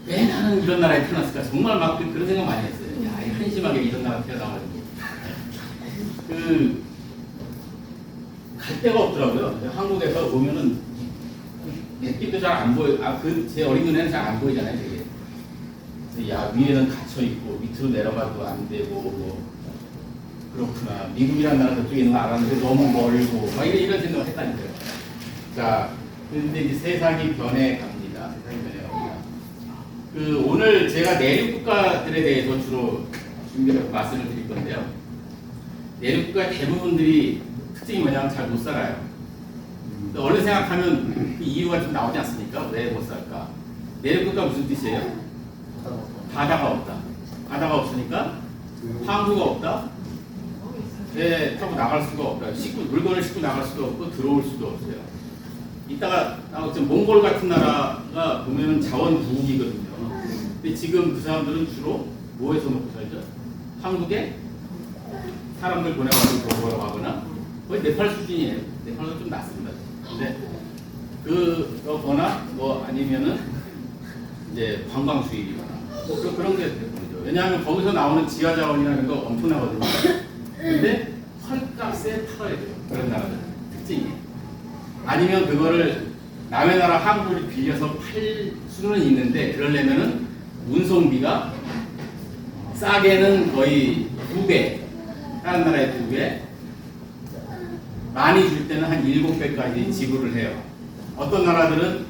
왜 나는 이런 나라에 태어났을까? 정말 막 그런 생각 많이 했어요. 야, 한심하게 이런 나라에 태어나가지고. 갈 데가 없더라고요. 한국에서 보면은 햇빛도 잘 안 보여. 제 어린 눈에는 잘 안 보이잖아요, 되게. 야, 위에는 갇혀 있고 밑으로 내려가도 안 되고 뭐 그렇구나. 미국이라는 나라 저쪽에 있는 거 알았는데 너무 멀고 막 이런 생각을 했다니까요. 자, 근데 이제 세상이 변해갑니다. 세상이 변해갑니다. 오늘 제가 내륙 국가들에 대해서 주로 준비해서 말씀을 드릴 건데요. 내륙 국가 대부분들이 특징이 뭐냐면 잘 못 살아요. 얼른 생각하면 그 이유가 좀 나오지 않습니까? 왜 못 살까? 내륙 국가 무슨 뜻이에요? 바다가 없다. 바다가 없으니까 항구가 없다. 배 타고 나갈 수가 없다. 물건을 싣고 나갈 수도 없고 들어올 수도 없어요. 이따가 몽골 같은 나라가 보면은 자원 부국이거든요. 근데 지금 그 사람들은 주로 뭐에서 먹고 살죠? 한국에 사람들 보내가지고 보러 가거나 거의 네팔 수준이에요. 네팔은 좀 낮습니다. 근데 그거나 뭐 아니면은 이제 관광 수입이거나 뭐 그런 게 대부분이죠. 왜냐하면 거기서 나오는 지하 자원이나 이런 거 엄청나거든요. 근데 헐값에 팔아야 돼요. 그런 나라들 특징이. 아니면 그거를 남의 나라 항구를 빌려서 팔 수는 있는데 그러려면은 운송비가 싸게는 거의 2배, 다른 나라의 2배, 많이 줄 때는 한 7배까지 지불을 해요. 어떤 나라들은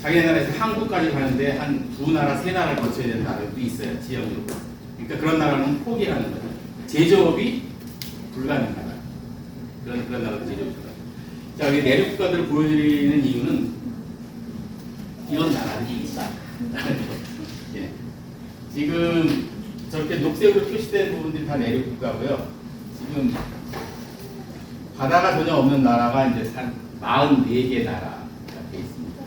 자기 나라에서 한국까지 가는데 한 2나라, 3나라를 거쳐야 되는 나라도 있어요. 지역으로. 그러니까 그런 나라는 포기하는 거죠. 제조업이 불가능하다. 그런 나라도 제조업이 불가능하다. 자, 여기 내륙 국가들을 보여드리는 이유는 이런 나라들이 있다. 예. 지금 저렇게 녹색으로 표시된 부분들이 다 내륙 국가고요. 지금 바다가 전혀 없는 나라가 이제 한 44개 나라가 돼 있습니다.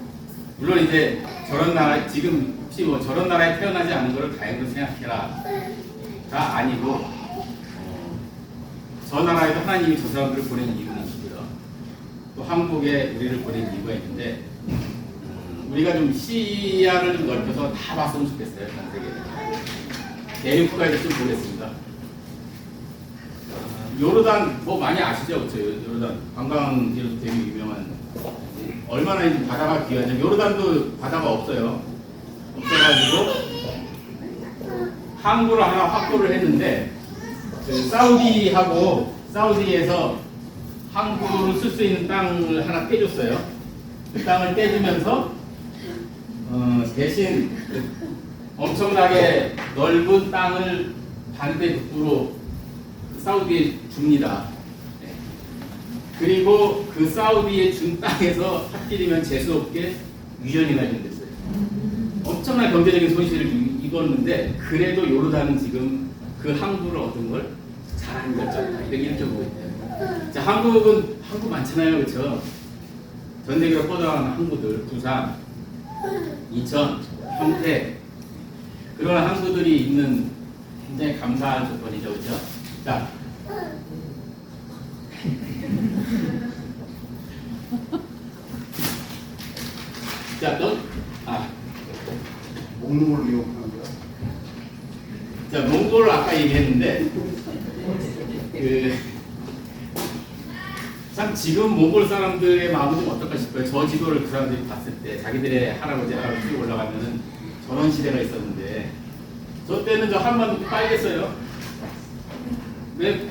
물론 이제 저런 나라, 지금 혹시 뭐 저런 나라에 태어나지 않은 거를 다행으로 생각해라. 가 아니고, 저 나라에도 하나님이 저 사람들을 보낸 이유는 있고요. 또 한국에 우리를 보낸 이유가 있는데, 우리가 좀 시야를 좀 넓혀서 다 봤으면 좋겠어요. 전 세계. 내륙까지 좀 보겠습니다. 요르단 뭐 많이 아시죠? 그렇죠? 요르단 관광지로 되게 유명한. 얼마나 이제 바다가 귀하죠. 요르단도 바다가 없어요. 없어가지고 항구를 하나 확보를 했는데 그 사우디에서 항구를 쓸 수 있는 땅을 하나 떼줬어요. 그 땅을 떼주면서 대신 그 엄청나게 넓은 땅을 반대북부로 사우디에 줍니다. 네. 그리고 그 사우디에 준 땅에서 하필이면 재수없게 유전이 발견됐어요. 엄청난 경제적인 손실을 입었는데 그래도 요르단은 지금 그 항구를 얻은 걸 잘한 거죠. 이렇게 보고 있대요. 자, 한국 많잖아요, 그렇죠? 전 세계로 뻗어나가는 항구들, 부산, 인천, 평택 그런 항구들이 있는 굉장히 감사한 조건이죠, 그렇죠? 자, 먹는 걸로 이용하는 거야? 자, 몽골을 아까 얘기했는데 참 지금 몽골 사람들의 마음은 좀 어떨까 싶어요. 저 지도를 그 사람들이 봤을 때 자기들의 할아버지랑 쭉 올라가면은 저런 시대가 있었는데 저 때는 저 한반도 빨갰어요. 왜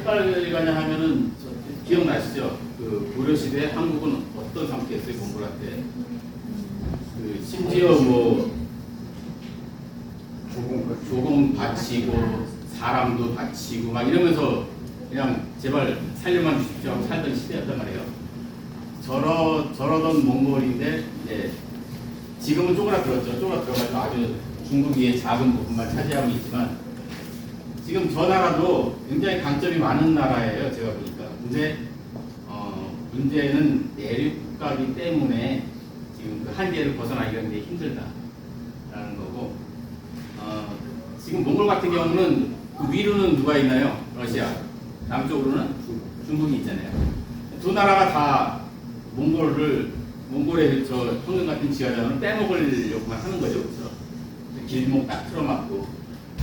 빨가냐 하면은 기억나시죠? 그 고려 시대 한국은 어떤 상태였어요, 몽골한테. 그 심지어 뭐 조공 바치고 사람도 바치고 막 이러면서 그냥 제발 살려만 주십시오 하고 살던 시대였단 말이에요. 저러던 몽골인데 이제 지금은 쪼그라들었죠. 쪼그라들어가지고 아주 중국 위에 작은 부분만 차지하고 있지만 지금 저 나라도 굉장히 강점이 많은 나라예요. 제가 보니까. 근데 문제는 내륙 국가이기 때문에 지금 그 한계를 벗어나기가 굉장히 힘들다라는 거고 지금 몽골 같은 경우는 그 위로는 누가 있나요? 러시아. 남쪽으로는 중국이 있잖아요. 두 나라가 다 몽골의 저 평균 같은 지하자원을 빼먹으려고만 하는 거죠. 그렇죠? 길목 딱 틀어막고.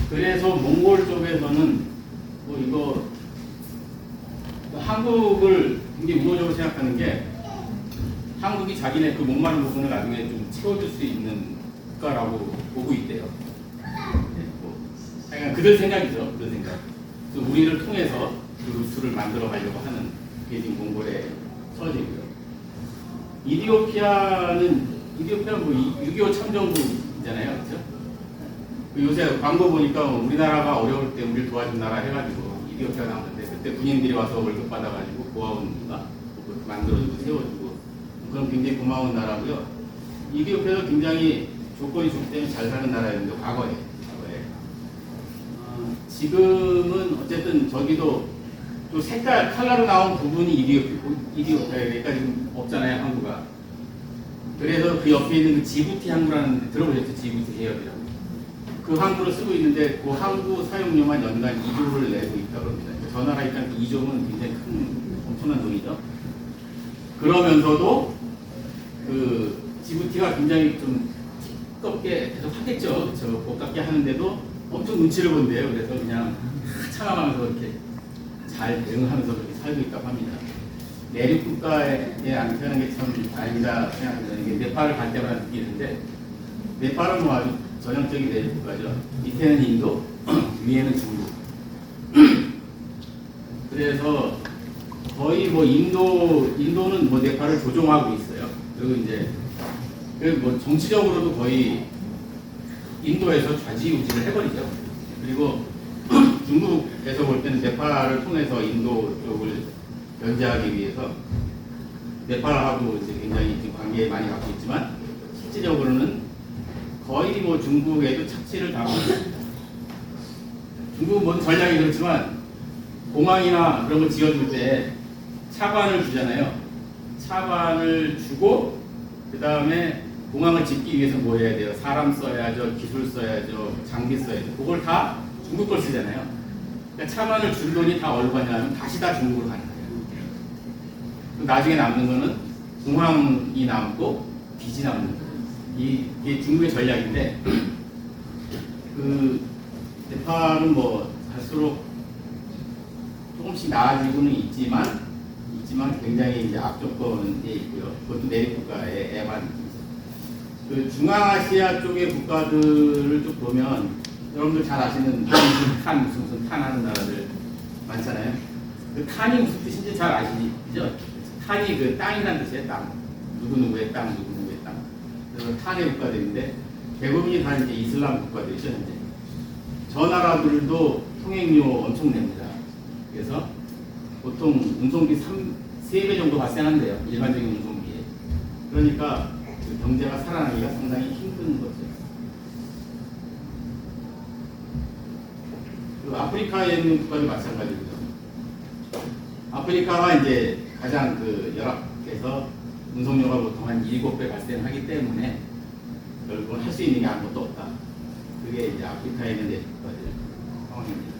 그래서 몽골 쪽에서는 뭐 이거 한국을 굉장히 우호적으로 생각하는 게 한국이 자기네 그 목마른 부분을 나중에 좀 채워줄 수 있는 국가라고 보고 있대요. 그러니까 그들 생각이죠. 그들 생각. 그래서 우리를 통해서 그 루트를 만들어 가려고 하는 게 지금 몽골의 처지고요. 이디오피아는 뭐 6.25 참전국이잖아요. 그렇죠? 요새 광고 보니까 우리나라가 어려울 때 우리를 도와준 나라 해가지고 이디오피아 나오는데 그때 군인들이 와서 월급 받아가지고 고아원인가 만들어주고 세워주고 그건 굉장히 고마운 나라고요. 이디오피아도 굉장히 조건이 좋기 때문에 잘 사는 나라였는데 과거에 지금은 어쨌든 저기도 또 색깔 컬러로 나온 부분이 이디오피아가 지금 없잖아요, 항구가. 그래서 그 옆에 있는 그 지부티 항구라는 데 들어보셨죠? 지부티 해협이라고. 그 항구를 쓰고 있는데 그 항구 사용료만 연간 2조를 내고 있다고 합니다. 저 나라 입장 2조는 굉장히 큰 엄청난 돈이죠. 그러면서도 그 지부티가 굉장히 좀 띠껍게 계속 하겠죠. 저 고깝게 하는데도 엄청 눈치를 본대요. 그래서 그냥 참아가면서 이렇게 잘 대응하면서 그렇게 살고 있다고 합니다. 내륙 국가에 안 태어난 게 참 다행이다 생각합니다. 이게 네팔을 갈 때마다 느끼는데 네팔은 뭐 아주 전형적인 내륙 국가죠. 밑에는 인도, 위에는 중국. 그래서 거의 뭐 인도는 뭐 네팔을 조종하고 있어요. 그리고 이제 뭐 정치적으로도 거의 인도에서 좌지우지를 해버리죠. 그리고 중국에서 볼 때는 네팔을 통해서 인도 쪽을 견제하기 위해서 네팔하고 이제 굉장히 지금 관계에 많이 갖고 있지만 실질적으로는 거의 뭐 중국에도 착취를 당하고 있습니다. 중국은 뭔 전략이 그렇지만 공항이나 그런 거 지어줄 때 차관을 주잖아요. 차관을 주고 그 다음에 공항을 짓기 위해서 뭐 해야 돼요? 사람 써야죠, 기술 써야죠, 장비 써야죠. 그걸 다 중국 걸 쓰잖아요. 그러니까 차관을 준 돈이 다 어디로 가냐면 다시 다 중국으로 가는 거예요. 나중에 남는 거는 공항이 남고 빚이 남는 거예요. 이게 중국의 전략인데 그 네팔은 뭐 갈수록 조금씩 나아지고는 있지만 굉장히 이제 악조건에 있고요. 그것도 내륙 국가의 애만. 그 중앙아시아 쪽의 국가들을 쭉 보면 여러분들 잘 아시는 무슨 탄 하는 나라들 많잖아요. 그 탄이 무슨 뜻인지 잘 아시죠? 탄이 그 땅이라는 뜻이에요. 땅. 누구누구의 땅, 누구누구의 땅. 그래서 탄의 국가들인데 대부분이 다 이제 이슬람 국가들이죠. 이제 저 나라들도 통행료 엄청 냅니다. 그래서 보통 운송비 3배 정도 발생한대요. 일반적인 운송비에. 그러니까 그 경제가 살아나기가 상당히 힘든 거죠. 그 아프리카에 있는 국가도 마찬가지고요. 아프리카가 이제 가장 그 열악해서 운송료가 보통 한 7배 발생하기 때문에 결국은 할 수 있는 게 아무것도 없다. 그게 이제 아프리카에 있는 국가들 상황입니다.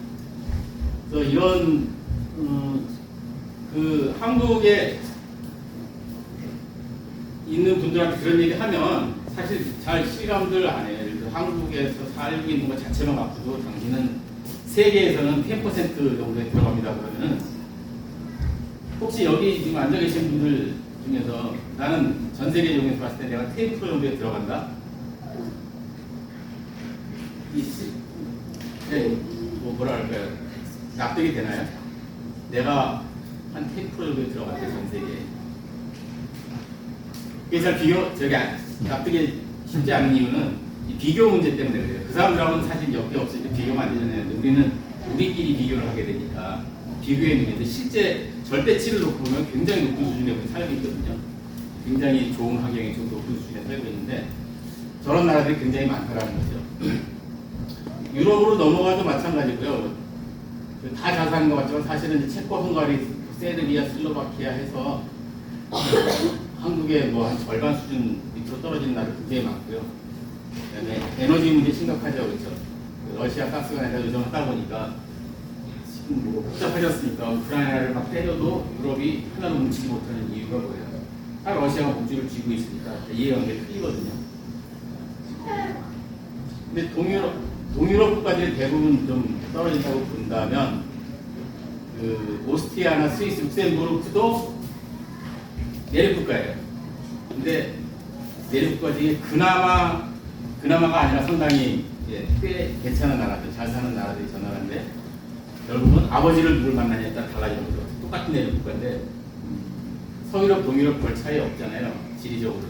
그래서 이런 그 한국에 있는 분들한테 그런 얘기 하면 사실 잘 실감들 안 해요. 예를 들어 한국에서 살고 있는 것 자체만 바꾸도 당신은 세계에서는 10% 정도에 들어갑니다. 그러면은 혹시 여기 지금 앉아 계신 분들 중에서 나는 전 세계 중에서 봤을 때 내가 10% 정도에 들어간다? 뭐라 할까요? 납득이 되나요? 내가 한 10% 정도에 들어갔대, 전 세계에. 그게 잘 납득이 쉽지 않은 이유는 이 비교 문제 때문에 그래요. 그 사람들하고는 사실 옆에 없으니까 비교가 안 되잖아요. 근데 우리는 우리끼리 비교를 하게 되니까 비교의 문제인데 실제 절대치를 놓고 보면 굉장히 높은 수준에 우리 살고 있거든요. 굉장히 좋은 환경에 좀 높은 수준에 살고 있는데 저런 나라들이 굉장히 많다라는 거죠. 유럽으로 넘어가도 마찬가지고요. 다 잘 사는 것 같지만 사실은 체코, 헝가리, 세르비아, 슬로바키아 해서 한국의 뭐 한 절반 수준 밑으로 떨어지는 나라도 굉장히 많고요. 그다음에 에너지 문제 심각하죠, 그렇죠? 러시아 가스가 내가 의존하다 보니까 지금 뭐 복잡해졌으니까 우크라이나를 막 때려도 유럽이 하나도 뭉치지 못하는 이유가 뭐예요? 다 러시아가 목줄을 쥐고 있으니까 이해관계가 틀리거든요. 근데 동유럽 국가들이 대부분 좀 떨어진다고 본다면 그 오스트리아나 스위스, 룩셈부르크도 내륙 국가예요. 근데 내륙 국가 중에 그나마가 아니라 상당히 꽤 괜찮은 나라들, 잘 사는 나라들이 저 나라인데 결국은 아버지를 누굴 만나냐에 따라 달라지는 거죠. 똑같은 내륙 국가인데 서유럽, 동유럽 별 차이 없잖아요. 지리적으로는.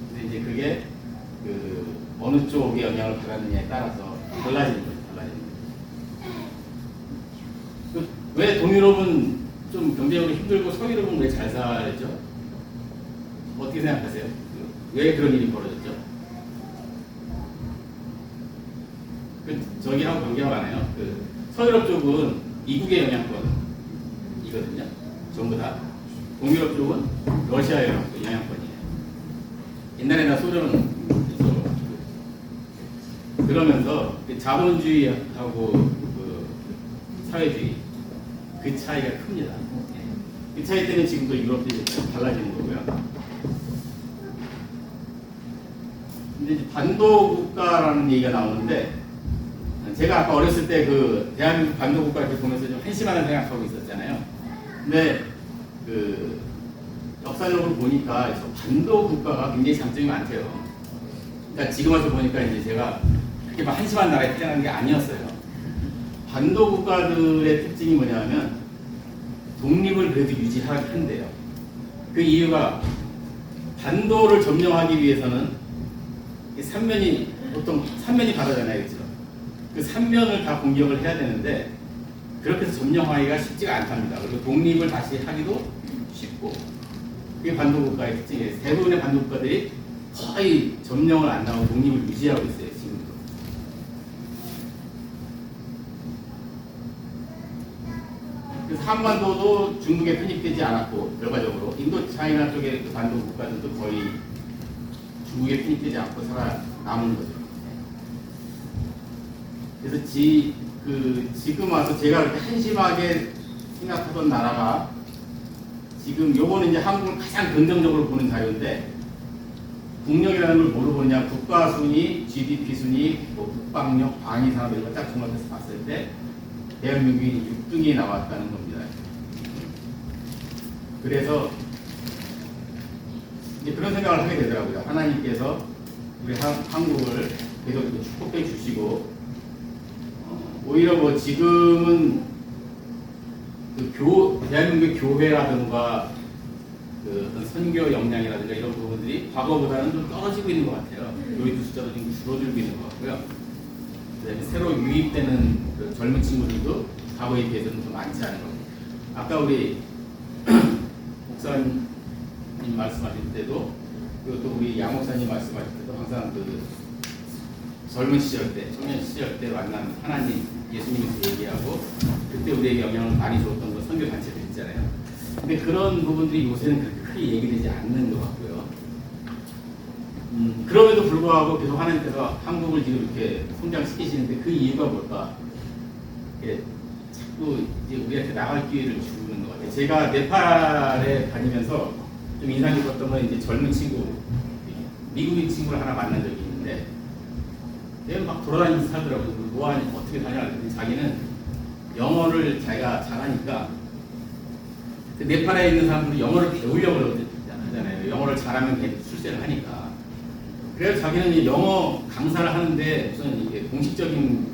근데 이제 그게 그 어느 쪽에 영향을 받았느냐에 따라서 달라지는 거죠. 왜 동유럽은 좀 경제적으로 힘들고 서유럽은 왜 잘 살죠? 어떻게 생각하세요? 왜 그런 일이 벌어졌죠? 저기하고 관계가 많아요. 그 서유럽 쪽은 이국의 영향권이거든요. 전부 다. 동유럽 쪽은 러시아의 영향권이에요. 옛날에나 소련은 그러면서 자본주의하고 그 사회주의 그 차이가 큽니다. 그 차이 때문에 지금도 유럽들이 달라지는 거고요. 근데 이제 반도 국가라는 얘기가 나오는데 제가 아까 어렸을 때 그 대한민국 반도 국가 이렇게 보면서 좀 한심하다는 생각하고 있었잖아요. 근데 그 역사적으로 보니까 저 반도 국가가 굉장히 장점이 많대요. 그러니까 지금 와서 보니까 이제 제가 그렇게 막 한심한 나라에 태어난 게 아니었어요. 반도 국가들의 특징이 뭐냐면 독립을 그래도 유지한대요. 그 이유가 반도를 점령하기 위해서는 보통 3면이 바다잖아요, 그렇죠? 그 3면을 다 공격을 해야 되는데 그렇게 해서 점령하기가 쉽지가 않답니다. 그리고 독립을 다시 하기도 쉽고 그게 반도 국가의 특징이에요. 대부분의 반도 국가들이 거의 점령을 안 하고 독립을 유지하고 있어요, 지금도. 그래서 한반도도 중국에 편입되지 않았고 결과적으로 인도 차이나 쪽의 그 반도 국가들도 거의 중국에 편입되지 않고 살아남은 거죠. 그래서 지금 와서 제가 그렇게 한심하게 생각하던 나라가 지금 요거는 이제 한국을 가장 긍정적으로 보는 자료인데 국력이라는 걸 뭐로 보느냐, 국가 순위, GDP 순위, 뭐 국방력, 방위 산업 이런 거 딱 종합해서 봤을 때 대한민국이 6등에 나왔다는 겁니다. 그래서 이제 그런 생각을 하게 되더라고요. 하나님께서 우리 한국을 계속 축복해 주시고 오히려 뭐 지금은 대한민국 교회라든가 그 어떤 선교 역량이라든가 이런 부분들이 과거보다는 좀 떨어지고 있는 것 같아요. 교회도 숫자도 좀 줄어들고 있는 것 같고요. 그다음에 새로 유입되는 그 젊은 친구들도 과거에 비해서는 좀 많지 않은 것 같아요. 아까 우리 목사님 말씀하실 때도 그리고 또 우리 양 목사님 말씀하실 때도 항상 그 젊은 시절 때, 청년 시절 때 만난 하나님, 예수님에서 얘기하고 그때 우리에게 영향을 많이 줬던 그 선교 단체들 있잖아요. 근데 그런 부분들이 요새는 그렇게 크게 얘기되지 않는 것 같고요. 그럼에도 불구하고 계속 하나님께서 한국을 지금 이렇게 성장시키시는데 그 이유가 뭘까? 이게 자꾸 이제 우리한테 나갈 기회를 주는 것 같아요. 제가 네팔에 다니면서 좀 인상 깊었던 건 이제 젊은 친구, 미국인 친구를 하나 만난 적이 있는데 걔는 막 돌아다니면서 살더라고요. 뭐하니 어떻게 다녀? 그랬더니 자기는 영어를 자기가 잘하니까 그 네팔에 있는 사람들이 영어를 배우려고 하잖아요. 영어를 잘하면 출세를 하니까. 그래서 자기는 이제 영어 강사를 하는데 무슨 이게 공식적인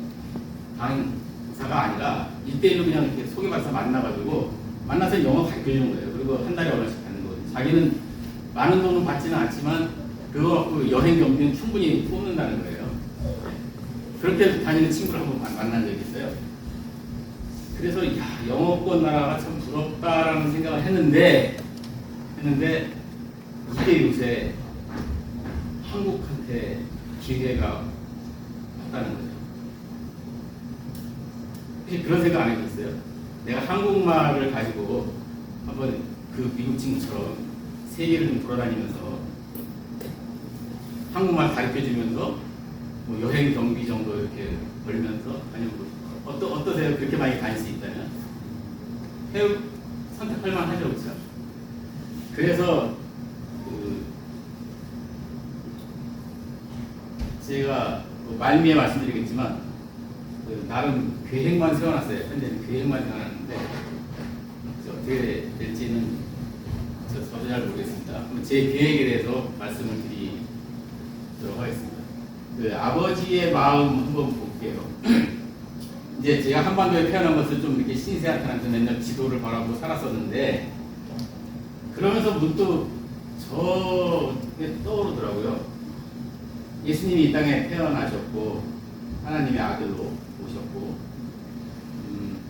강사가 아니라 1대1로 그냥 이렇게 소개받아서 만나서 영어 가르쳐주는 거예요. 그리고 한 달에 얼마씩 받는 거예요. 자기는 많은 돈은 받지는 않지만 그거 갖고 여행 경비는 충분히 뽑는다는 거예요. 그렇게 다니는 친구를 한번 만난 적이 있어요. 그래서 야, 영어권 나라가 참 부럽다라는 생각을 했는데 이게 요새 한국한테 기회가 없다는 거죠. 혹시 그런 생각 안 해보셨어요? 내가 한국말을 가지고 한번 그 미국 친구처럼 세계를 좀 돌아다니면서 한국말 가르쳐주면서 뭐 여행 경비 정도 이렇게 벌면서 아니면 뭐 어떠세요? 그렇게 많이 다닐 수 있다면 선택할 만하죠, 그렇죠? 그래서 제가 뭐 말미에 말씀드리겠지만 나름 계획만 세워놨어요. 현재는 계획만 세워놨는데 어떻게 될지는 저도 잘 모르겠습니다. 제 계획에 대해서 말씀을 드리도록 하겠습니다. 그 아버지의 마음 한번 볼게요. 이제 제가 한반도에 태어난 것을 좀 이렇게 신세한테한테 맨날 지도를 바라보고 살았었는데 그러면서 문득 저게 떠오르더라고요. 예수님이 이 땅에 태어나셨고 하나님의 아들로 오셨고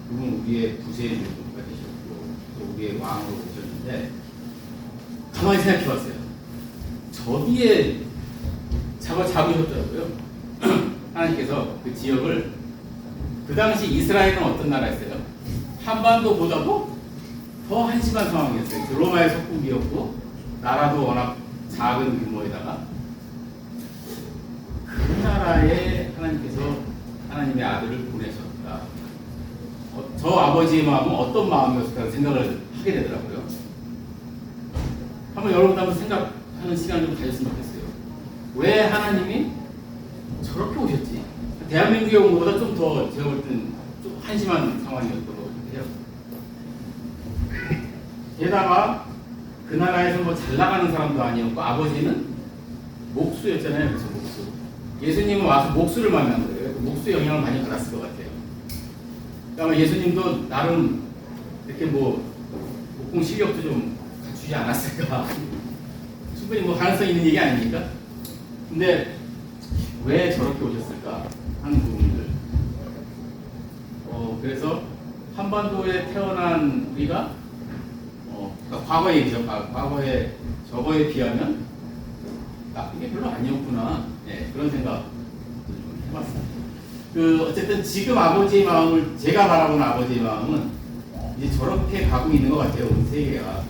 그분 우리의 구세주가 되셨고 또 우리의 왕으로 오셨는데 가만히 생각해 봤어요. 저 뒤에 잡으셨더라고요. 하나님께서 그 지역을 그 당시 이스라엘은 어떤 나라였어요? 한반도보다도 더 한심한 상황이었어요. 로마의 속국이었고 나라도 워낙 작은 규모에다가 그 나라에 하나님께서 하나님의 아들을 보내셨다. 저 아버지의 마음은 어떤 마음이었을까 생각을 하게 되더라고요. 한번 여러분도 한번 생각하는 시간을 좀 가졌으면 좋겠어요. 왜 하나님이 저렇게 오셨지? 대한민국에 온 것보다 좀 더 제가 볼 때는 좀 한심한 상황이었던 것 같아요. 게다가 그 나라에서 뭐 잘 나가는 사람도 아니었고 아버지는 목수였잖아요. 그래서 목수. 예수님은 와서 목수를 만난 거예요. 목수 영향을 많이 받았을 것 같아요. 그다음에 예수님도 나름 이렇게 뭐 목공 실력도 좀 갖추지 않았을까. 충분히 뭐 가능성 있는 얘기 아닙니까? 근데 왜 저렇게 오셨을까 하는 부분들. 그래서 한반도에 태어난 우리가 그러니까 과거 얘기죠. 과거에 저거에 비하면 나쁜 게 별로 아니었구나. 네, 그런 생각 좀 해봤습니다. 어쨌든 지금 아버지의 마음을 제가 바라보는 아버지의 마음은 이제 저렇게 가고 있는 것 같아요. 우리 세계가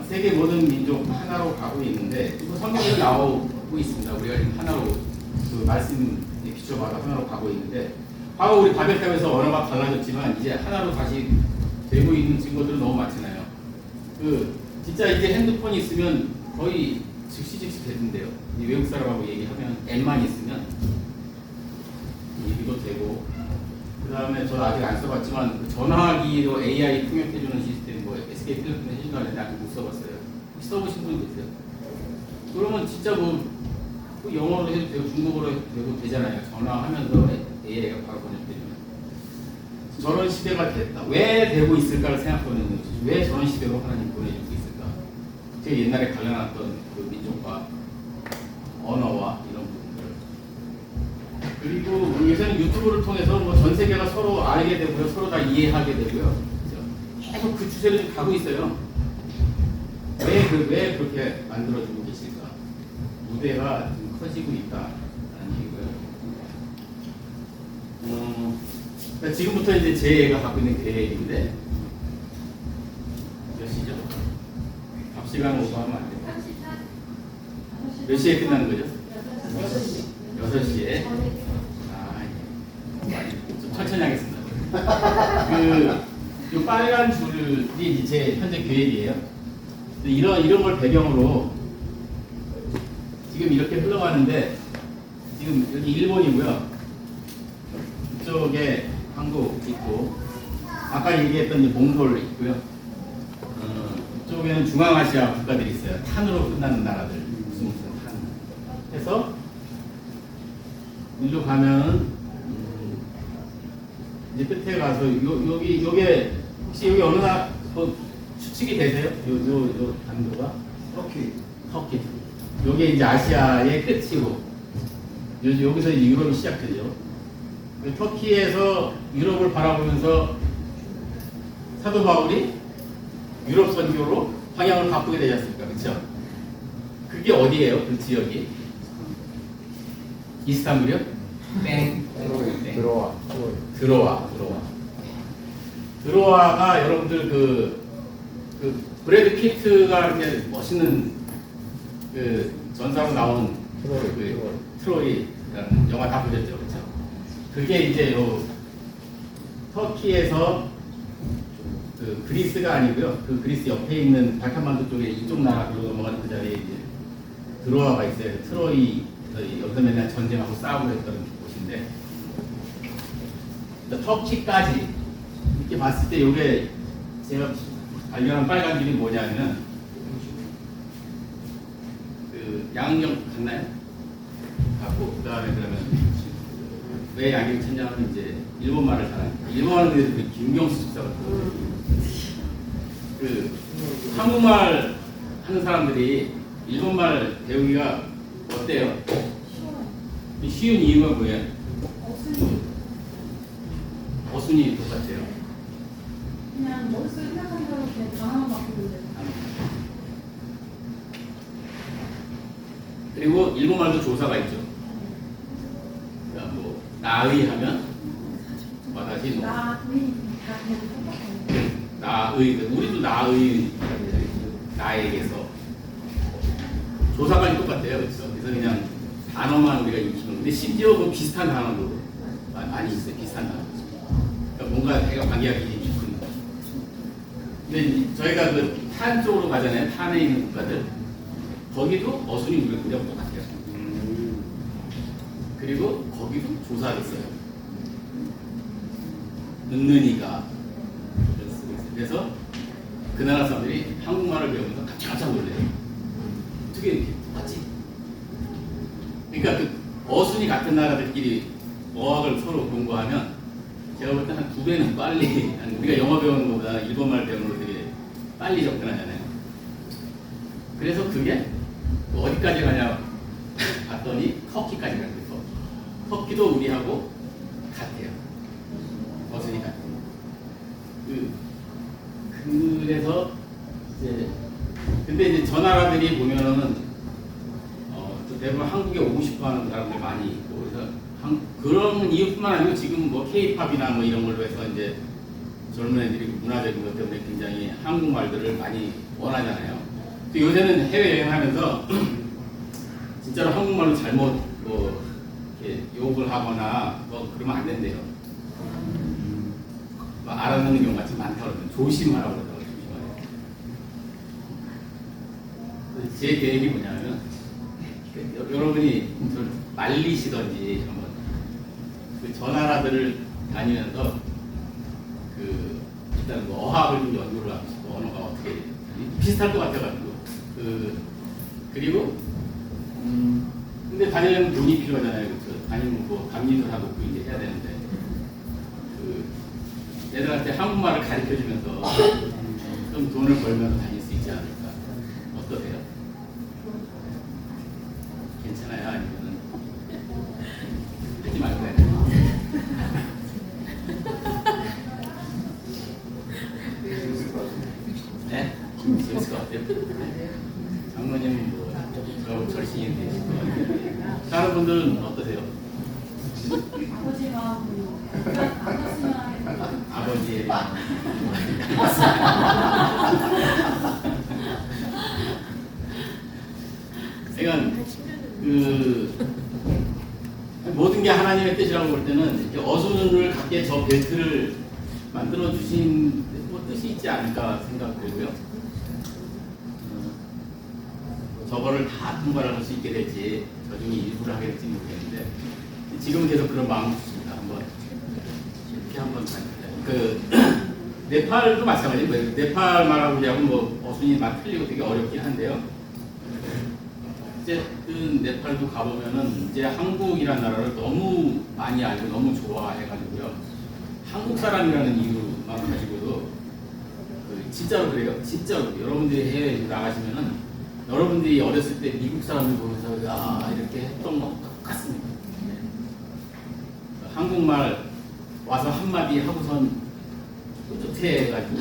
세계 모든 민족 하나로 가고 있는데 성경에 나오고 있습니다. 우리가 지금 하나로 그 말씀에 비춰봐서 하나로 가고 있는데 과거 우리 바벨탑에서 언어가 달라졌지만 이제 하나로 다시 되고 있는 친구들은 너무 많잖아요. 진짜 이제 핸드폰이 있으면 거의 즉시 되던데요. 외국 사람하고 얘기하면 앱만 있으면 얘기도 되고 그 다음에 저는 아직 안 써봤지만 그 전화기로 AI 통역해주는 시스템 뭐 SK텔레콤에 해준다는데 아직 못 써봤어요. 혹시 써보신 분 계세요? 그러면 진짜 뭐 영어로 해도 되고 중국어로 해도 되고 되잖아요. 전화하면서 AI가 바로 번역해주면. 저런 시대가 됐다. 왜 되고 있을까를 생각해보는 거죠. 왜 저런 시대로 하나님 보내주고 있을까? 제가 옛날에 관련했던 그 민족과 언어와 이런 부분들. 그리고 요새는 유튜브를 통해서 뭐 전 세계가 서로 알게 되고요. 서로 다 이해하게 되고요. 그죠? 계속 그 추세를 좀 가고 있어요. 왜 그렇게 만들어주고 계실까? 무대가 좀 커지고 있다라는 얘기고요. 그러니까 지금부터 이제 제가 갖고 있는 계획인데 몇 시죠? 앞 시간 오버하면 안 돼요. 몇 시에 끝나는 거죠? 6시에. 아, 좀 천천히 하겠습니다. 요 빨간 줄이 이제 제 현재 계획이에요. 이런 걸 배경으로 지금 이렇게 흘러가는데 지금 여기 일본이고요. 이쪽에 한국 있고 아까 얘기했던 이 몽골 있고요. 이쪽에는 중앙아시아 국가들이 있어요. 탄으로 끝나는 나라들 무슨 탄 해서 일로 가면은 이제 끝에 가서 요게 혹시 여기 어느 나라 뭐 추측이 되세요? 요 단도가 터키. 요게 이제 아시아의 끝이고 여기서 이제 유럽이 시작되죠. 터키에서 유럽을 바라보면서 사도 바울이 유럽 선교로 방향을 바꾸게 되지 않습니까? 그렇죠? 그게 어디예요? 그 지역이? 이스탄불이요? 땡. 드로아가 여러분들 그 브래드 피트가 이렇게 멋있는 그 전사로 나온 트로이라는 영화 다 보셨죠? 그렇죠? 그게 이제 요 터키에서 그 그리스가 아니고요. 그 그리스 옆에 있는 발칸반도 쪽에 이쪽 나라로 넘어가는 그 자리에 이제 드로아가 있어요. 트로이 여기서 맨날 전쟁하고 싸우고 했던 곳인데 터키까지 이렇게 봤을 때 이게 제가 발견한 빨간 줄이 뭐냐면 그 양력 갔나요? 갖고 그 다음에 그러면 왜 양력 찾냐면 이제 일본말을 잘하니까 일본말은 그 김경수 집사가 그 한국말 하는 사람들이 일본말 배우기가 어때요? 쉬운 이유가 뭐예요? 어순이 똑같아요. 그냥 머릿속에 생각하는 대로 그냥 단어만 바꾸면 돼요. 그리고 일본말도 조사가 있죠. 그러니까 뭐 나의 하면 와다시 노. 나의 우리도 나의 나에게서 조사까지 똑같아요. 그래서 그냥 단어만 우리가 익히는 근데 심지어 그 비슷한 단어도 많이 있어요. 비슷한 단어. 그러니까 뭔가 내가 관계하기 깊은. 근데 저희가 그 탄 쪽으로 가잖아요. 탄에 있는 국가들. 거기도 어순이 우리가 똑같아요. 그리고 거기도 조사가 있어요. 은는이가 그래서 그 나라 사람들이 한국말을 배우면서 깜짝 놀래요. 어떻게 이렇게 똑같지? 그러니까 그 어순이 같은 나라들끼리 어학을 서로 공부하면 제가 볼 때 한 2배는 빨리 우리가 영어 배우는 것보다 일본말 배우는 거 되게 빨리 접근하잖아요. 그래서 그게 어디까지 가냐 봤더니 터키까지 가요. 터키도 우리하고 같아요. 어순이 같아요. 그래서 이제 근데 이제 저 나라들이 보면은 대부분 한국에 오고 싶어하는 사람들 많이 있고 그래서 그런 이유뿐만 아니고 지금 뭐 K-팝이나 뭐 이런 걸로 해서 이제 젊은 애들이 문화적인 것 때문에 굉장히 한국 말들을 많이 원하잖아요. 요새는 해외 여행하면서 진짜로 한국말로 잘못 뭐 이렇게 욕을 하거나 뭐 그러면 안 된대요. 뭐 알아듣는 경우가 좀 많다고 그러면 조심하라고 그러더라고요. 조심하라고. 제 계획이 뭐냐면 여러분이 말리시던지 한번 저 나라들을 다니면서 일단 뭐 어학을 좀 연구를 하고 싶고 언어가 어떻게 비슷할 것 같아가지고 그리고 근데 다니려면 돈이 필요하잖아요. 그렇죠? 다니면 뭐 감리도 하고 이제 해야 되는데 얘들한테 한국말을 가르쳐주면서 좀 돈을 벌면서 다닐 수 있지 않을까. 어떠세요? 괜찮아요? 아니면은 하지 말까요? 네? 재밌을 것 같아요. 장모님은 뭐 저하고 절친이 되실 것 같아요. 다른 분들은 어떠세요? 아버지가 안 갔으면 하겠다. 아버지의 그러니까 그 모든 게 하나님의 뜻이라고 볼 때는 이렇게 어순을 갖게 저 벨트를 만들어 주신 뭐 뜻이 있지 않을까 생각되고요. 저거를 다 통과할 수 있게 될지 저 중에 일부를 하게 될지 모르겠는데 지금은 계속 그런 마음이 있습니다. 한번 이렇게 한번 그 네팔도 마찬가지예요. 네팔 말하고 우리하고 뭐 어순이 막 틀리고 되게 어렵긴 한데요. 어쨌든 네팔도 가보면은 이제 한국이라는 나라를 너무 많이 알고 너무 좋아해가지고요. 한국 사람이라는 이유만 가지고도 진짜로 그래요. 진짜로 여러분들이 해외에 나가시면은 여러분들이 어렸을 때 미국 사람들 보면서 아 이렇게 했던 것 같습니다. 한국말 와서 한마디 하고선 뿌듯해가지고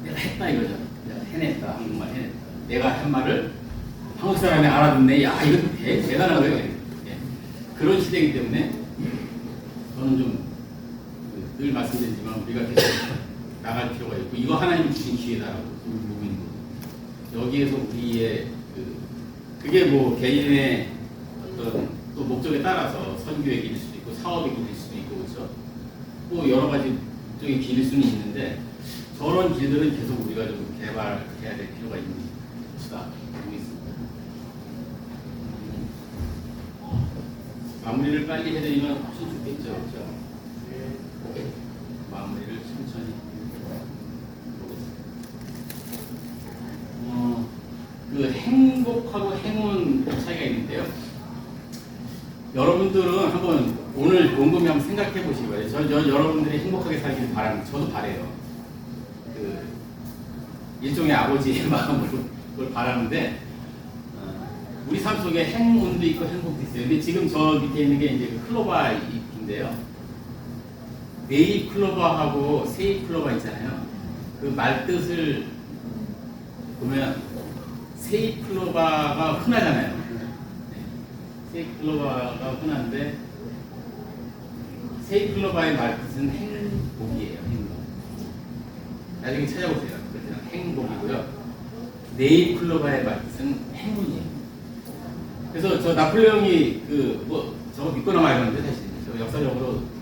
내가 했다 이거죠. 내가 해냈다. 한국말 해냈다. 내가 한 말을 한국 사람이 알아듣네. 야 이거 대단한 거예요. 예. 그런 시대이기 때문에 저는 좀 늘 말씀드리지만 우리가 계속 나갈 필요가 있고 이거 하나님 주신 기회다라고 보고 있는 거예요. 여기에서 우리의 그게 뭐 개인의 어떤 또 목적에 따라서 선교의 길일 수도 있고 사업의 길일 수도 있고 그렇죠. 뭐 여러 가지 쪽의 길일 수는 있는데 저런 길들은 계속 우리가 좀 개발해야 될 필요가 있는 것이다 보고 있습니다. 마무리를 빨리 해드리면 훨씬 좋겠죠, 그렇죠? 마무리를 천천히 보겠습니다. 그 행복하고 행운 차이가 있는데요. 여러분들은 한번 오늘 곰곰이 한번 생각해 보시기 바래요. 저 여러분들이 행복하게 살기를 바랍니다. 저도 바래요. 그 일종의 아버지의 마음으로 그걸 바라는데 우리 삶 속에 행운도 있고 행복도 있어요. 근데 지금 저 밑에 있는 게 이제 그 클로바 잎인데요. 네잎 클로바하고 세잎 클로바 있잖아요. 그 말뜻을 보면 세잎 클로바가 흔하잖아요. 세잎 클로바가 흔한데 세잎 클로바의 말뜻은 행복이에요. 행복. 나중에 찾아보세요. 그때는 행복이고요. 네잎 클로바의 말뜻은 행운이에요. 그래서 저 나폴레옹이 저거 믿거나 말거는데 사실 저 역사적으로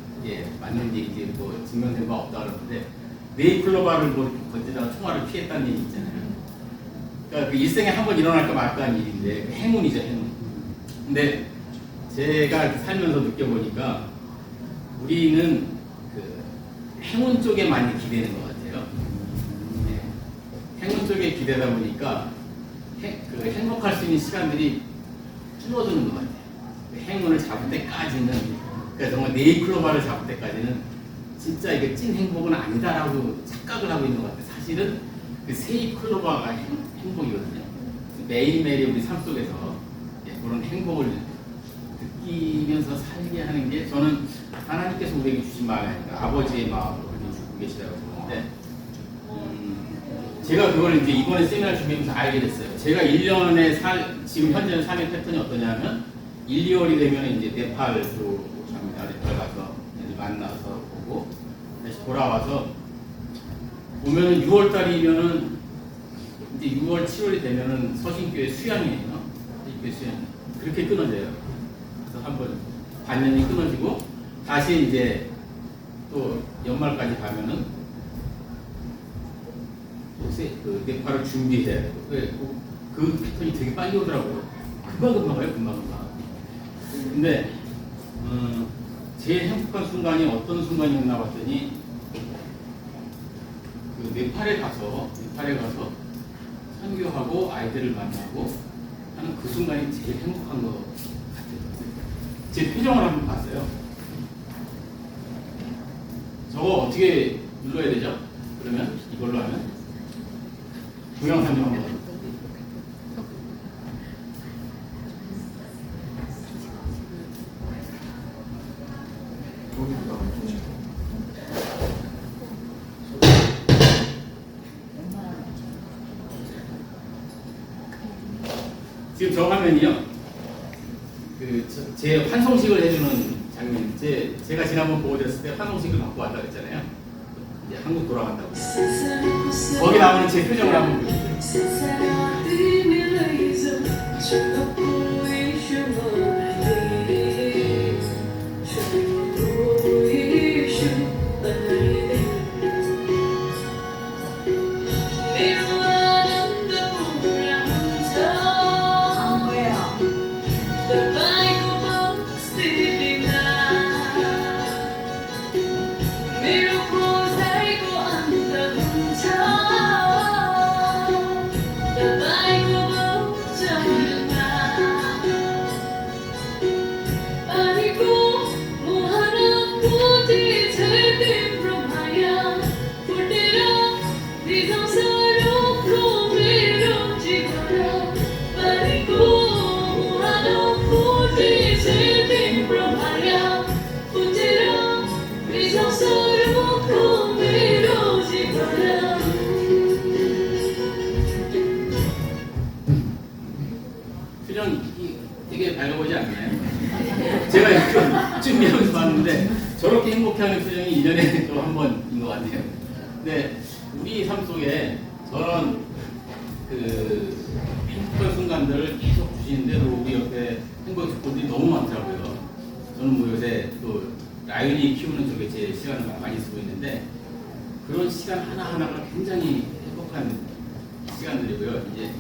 맞는 얘기지 뭐 증명된 바 없다 그러는데 네잎 클로바를 뭐 건지다가 총알을 피했다는 얘기 있잖아요. 그러니까 그 일생에 한 번 일어날까 말까 하는 일인데 그 행운이죠, 행운. 근데 제가 살면서 느껴보니까 우리는 그 행운 쪽에 많이 기대는 것 같아요. 행운 쪽에 기대다 보니까 그 행복할 수 있는 시간들이 줄어드는 것 같아요. 행운을 잡을 때까지는, 그러니까 정말 네잎 클로바를 잡을 때까지는 진짜 이게 찐 행복은 아니다라고 착각을 하고 있는 것 같아요. 사실은 그 세잎 클로바가 행복이거든요. 매일매일 우리 삶 속에서 그런 행복을 느끼면서 살게 하는 게 저는 하나님께서 우리에게 주신 마음이 아닌가, 아버지의 마음으로 주고 계시다고 보는데 제가 그걸 이제 이번에 세미나를 준비하면서 알게 됐어요. 제가 1년에 지금 현재는 삶의 패턴이 어떠냐면 1, 2월이 되면 이제 네팔 쪽으로 갑니다. 네팔 가서 이제 만나서 보고 다시 돌아와서 보면은 6월 달이면은 이제 6월, 7월이 되면은 서신교회 수양이에요. 서신교회 수양. 그렇게 끊어져요. 그래서 한번 반년이 끊어지고 다시 이제 또 연말까지 가면은 그 네팔을 준비해야 되고 그 패턴이 되게 빨리 오더라고요. 금방 가요, 금방. 근데 제일 행복한 순간이 어떤 순간이었나 봤더니 그 네팔에 가서 선교하고 아이들을 만나고 하는 그 순간이 제일 행복한 것 같아요. 제 표정을 한번 봤어요. 저거 어떻게 눌러야 되죠? 그러면 이걸로 하면 동영상 좀 한번. 지금 저 화면이요. 제 환송식을 해주는 장면. 제가 지난번 보여드렸을 때 환송식을 갖고 왔다 그랬잖아요. 이제 한국 돌아간다고. 거기 나오는 제 표정을 한번 보여주세요. 안 보여요. 표정 되게 밝아 보이지 않나요? 제가 이렇게 준비하면서 봤는데 저렇게 행복해하는 표정이 1년에 또 한 번인 것 같아요. 근데 우리 삶 속에 저런 행복한 순간들을 계속 주시는데 우리 옆에 행복의 조건들이 너무 많더라고요. 저는 뭐 요새 또 라이온이 키우는 쪽에 제 시간을 많이 쓰고 있는데 그런 시간 하나하나가 굉장히 행복한 시간들이고요. 이제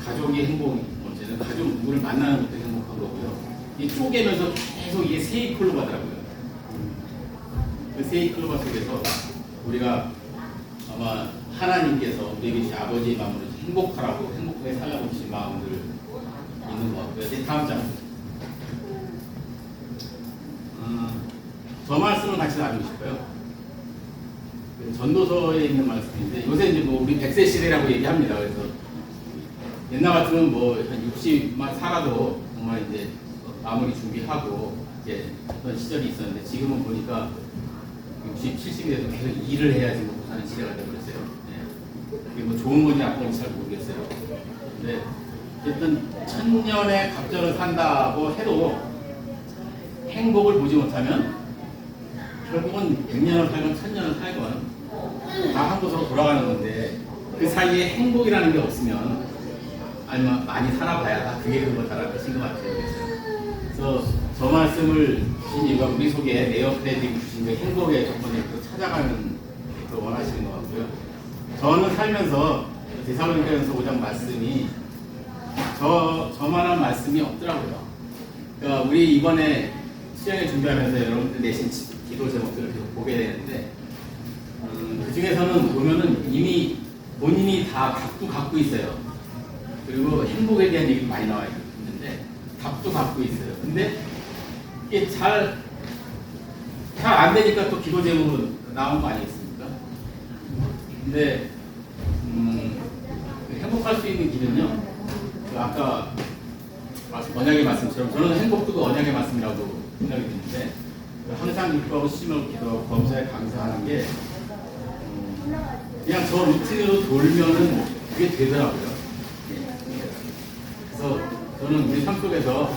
가족의 행복이 문제는 가족 누구를 만나는 것도 행복한 거고요. 이 쪼개면서 계속 이게 세이클로 가더라고요. 그 세이클로가 속에서 우리가 아마 하나님께서 우리에게 주신 아버지의 마음으로 행복하라고 행복하게 살라고 주신 마음들 있는 것 같고요. 이제 다음 장. 저 말씀을 같이 나누고 싶어요. 전도서에 있는 말씀인데 요새 이제 뭐 우리 100세 시대라고 얘기합니다. 그래서 옛날 같으면 뭐 한 60만 살아도 정말 이제 마무리 준비하고 이제 그런 시절이 있었는데 지금은 보니까 60, 70이 돼도 계속 일을 해야지 먹고 사는 시대가 되어버렸어요. 네. 그게 뭐 좋은 건지 나쁜 건지 잘 모르겠어요. 근데 어쨌든 1000년의 갑절을 산다고 해도 행복을 보지 못하면 결국은 100년을 살건 1000년을 살건 다 한 곳으로 돌아가는 건데 그 사이에 행복이라는 게 없으면 아니면 많이 살아봐야 다 그게 그거다라는 것인 것 같아요. 그래서 저 말씀을 주신 이유가 우리 속에 네오크레딕 주신 그 행복의 조건을 찾아가는 걸 원하시는 것 같고요. 저는 살면서 데살로니가전서 5장 말씀이 저만한 말씀이 없더라고요. 그러니까 우리 이번에 수련회 준비하면서 여러분들 내신 기도 제목들을 계속 보게 되는데 그 중에서는 보면은 이미 본인이 다 답도 갖고 있어요. 그리고 행복에 대한 얘기도 많이 나와 있는데 답도 갖고 있어요. 근데 이게 잘 안 되니까 또 기도 제목으로 나온 거 아니겠습니까? 근데 행복할 수 있는 길은요. 아까 언약의 말씀처럼 저는 행복도 그 언약의 말씀이라고 생각이 드는데 항상 기도하고 심을 기도하고 범사에 감사하는 게 그냥 저 루틴으로 돌면은 그게 되더라고요. 그래서 저는 우리 삶 속에서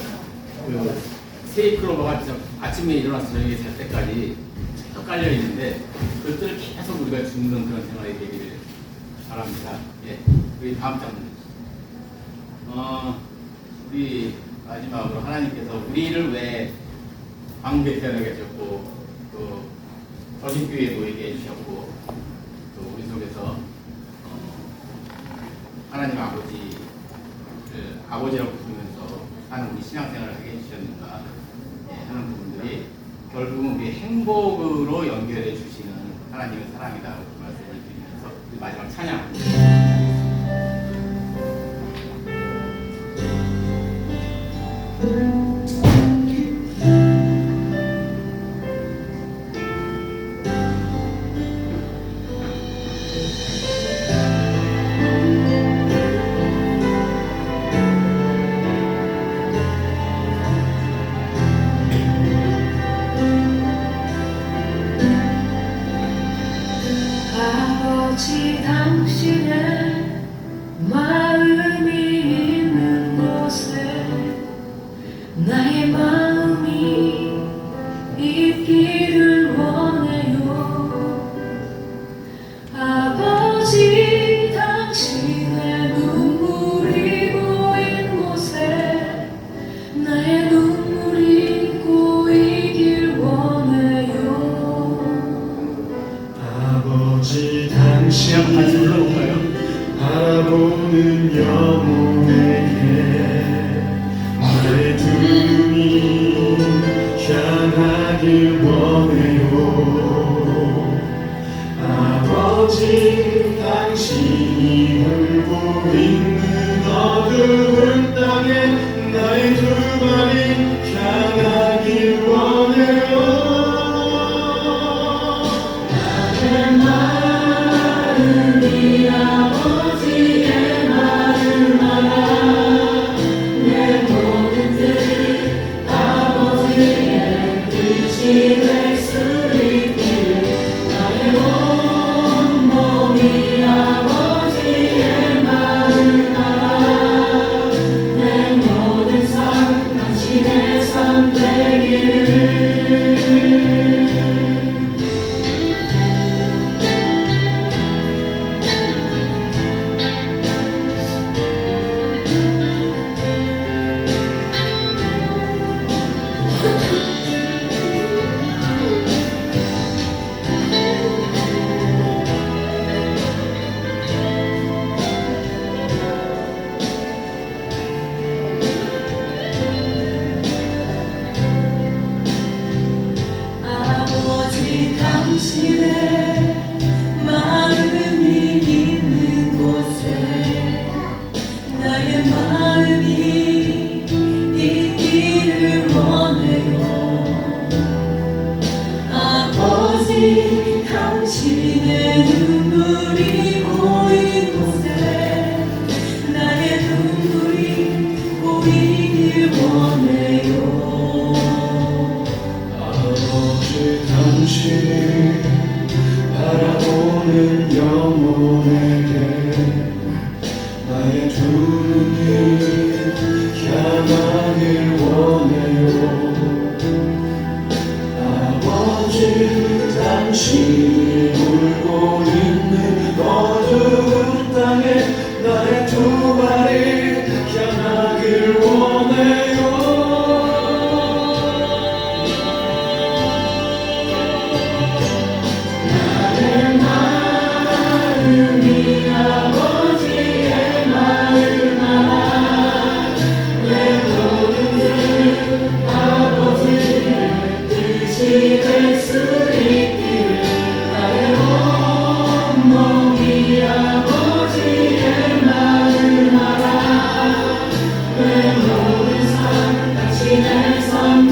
그 세이클로버가 아침에 일어나서 저녁에 잘 때까지 쭉 깔려 있는데 그것들을 계속 우리가 죽는 그런 생활이 되기를 바랍니다. 예, 우리 다음 장면. 우리 마지막으로 하나님께서 우리를 왜 한국에 태어나게 하셨고 또 서신교회에 모이게 해주셨고 또 우리 속에서 하나님 아버지라고 부르면서 하는 우리 신앙생활을 하게 해주셨는가 하는 부분들이 결국은 우리 행복으로 연결해 주시는 하나님의 사랑이다 그 말씀을 드리면서 우리 마지막 찬양 아버지 당신의 마음이 있는 곳에 나의 마음이 있기를 원해요. 아버지 당신의 눈물이 고인 곳에 나의 눈물이 고이길 원해요. 아버지 그냥 같이 당신 불러볼까요? 바라보는 영혼에게 나의 두 눈이 향하길 원해요. 아버지 당신이 울고 있는 어두운 땅에 나의 두 발이 향하길 원해요. 아버지 당신의 마음이 있는 곳에 나의 마음이 있기를 원해요. 아버지 당신의 눈물이 고인 곳에 나의 눈물이 고이길 원해요. 아버지 당신을 바라보는 영혼에게 나의 두 눈이 향하길 원해요. 아버지 당신이 울고 있는 어두운 땅에 나의 두 발이 향하길 원해요. 당신의 삶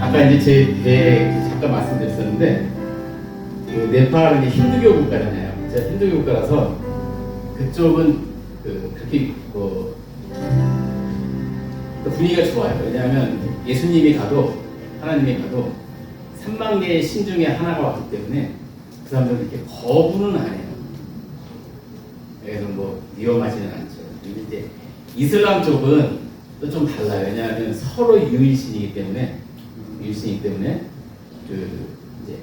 아까 이제 제 잠깐 말씀드렸었는데 그 네팔은 이제 힌두교 국가잖아요. 제가 힌두교 국가라서 그쪽은 그렇게 분위기가 좋아요. 왜냐하면 예수님이 가도 하나님이 가도 3만 개의 신 중에 하나가 왔기 때문에 그 사람들은 이렇게 거부는 안 해요. 그래서 뭐 위험하지는 않죠. 근데 이제 이슬람 쪽은 또 좀 달라요. 왜냐하면 서로 유일신이기 때문에 그 이제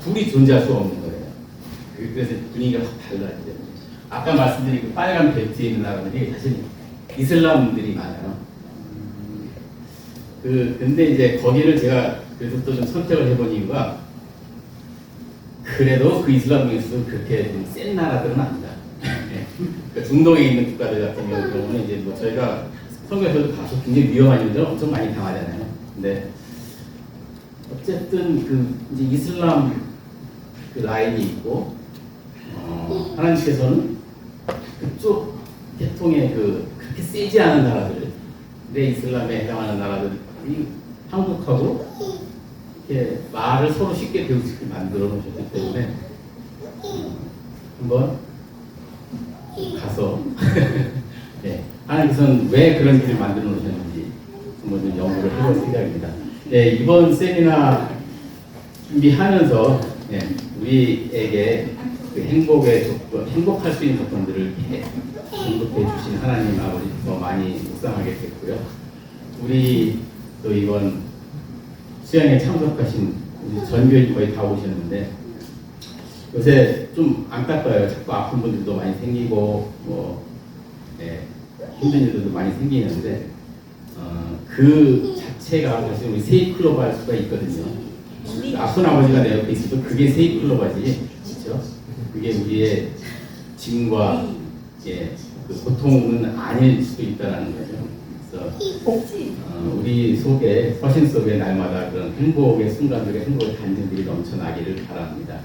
둘이 존재할 수가 없는 거예요. 그래서 분위기가 확 달라지죠. 아까 말씀드린 그 빨간 벨트에 있는 나라들이 사실 이슬람들이 많아요. 근데 이제 거기를 제가 그래서 또 좀 선택을 해본 이유가 그래도 그 이슬람 중에서도 그렇게 좀 센 나라들은 아니다. 그러니까 중동에 있는 국가들 같은 경우는 이제 뭐 저희가 선거에서도 가서 굉장히 위험한 일들 엄청 많이 당하잖아요. 근데 어쨌든 그 이제 이슬람 그 라인이 있고 하나님께서는 그쪽 계통의 그렇게 세지 않은 나라들, 내 이슬람에 해당하는 나라들이 한국하고 이렇게 말을 서로 쉽게 배울 수 있게 만들어 놓으셨기 때문에 한번 가서 네, 하나님께서는 왜 그런 일을 만들어 놓으셨는지 한번 좀 연구를 해볼 생각입니다. 네, 이번 세미나 준비하면서 네, 우리에게 그 행복의 조건, 행복할 수 있는 조건들을 공급해 주신 하나님 아버지 더 많이 묵상하게 됐고요. 우리 또 이번 수양에 참석하신 우리 전교인 거의 다 오셨는데 요새 좀 안타까워요. 자꾸 아픈 분들도 많이 생기고 뭐 네, 힘든 일들도 많이 생기는데 그 자체가 사실 우리 세이클로브 할 수가 있거든요. 아픈 아버지가 내 옆에 있어도 그게 세이클로바지, 그렇죠? 그게 우리의 짐과 그 고통은 아닐 수도 있다는 거죠. 그래서 우리 속에 서신 속에 날마다 그런 행복의 순간들의 행복의 간증들이 넘쳐나기를 바랍니다.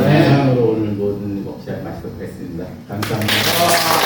네, 이상으로 오늘 모든 목시합 마치도록 하겠습니다. 감사합니다.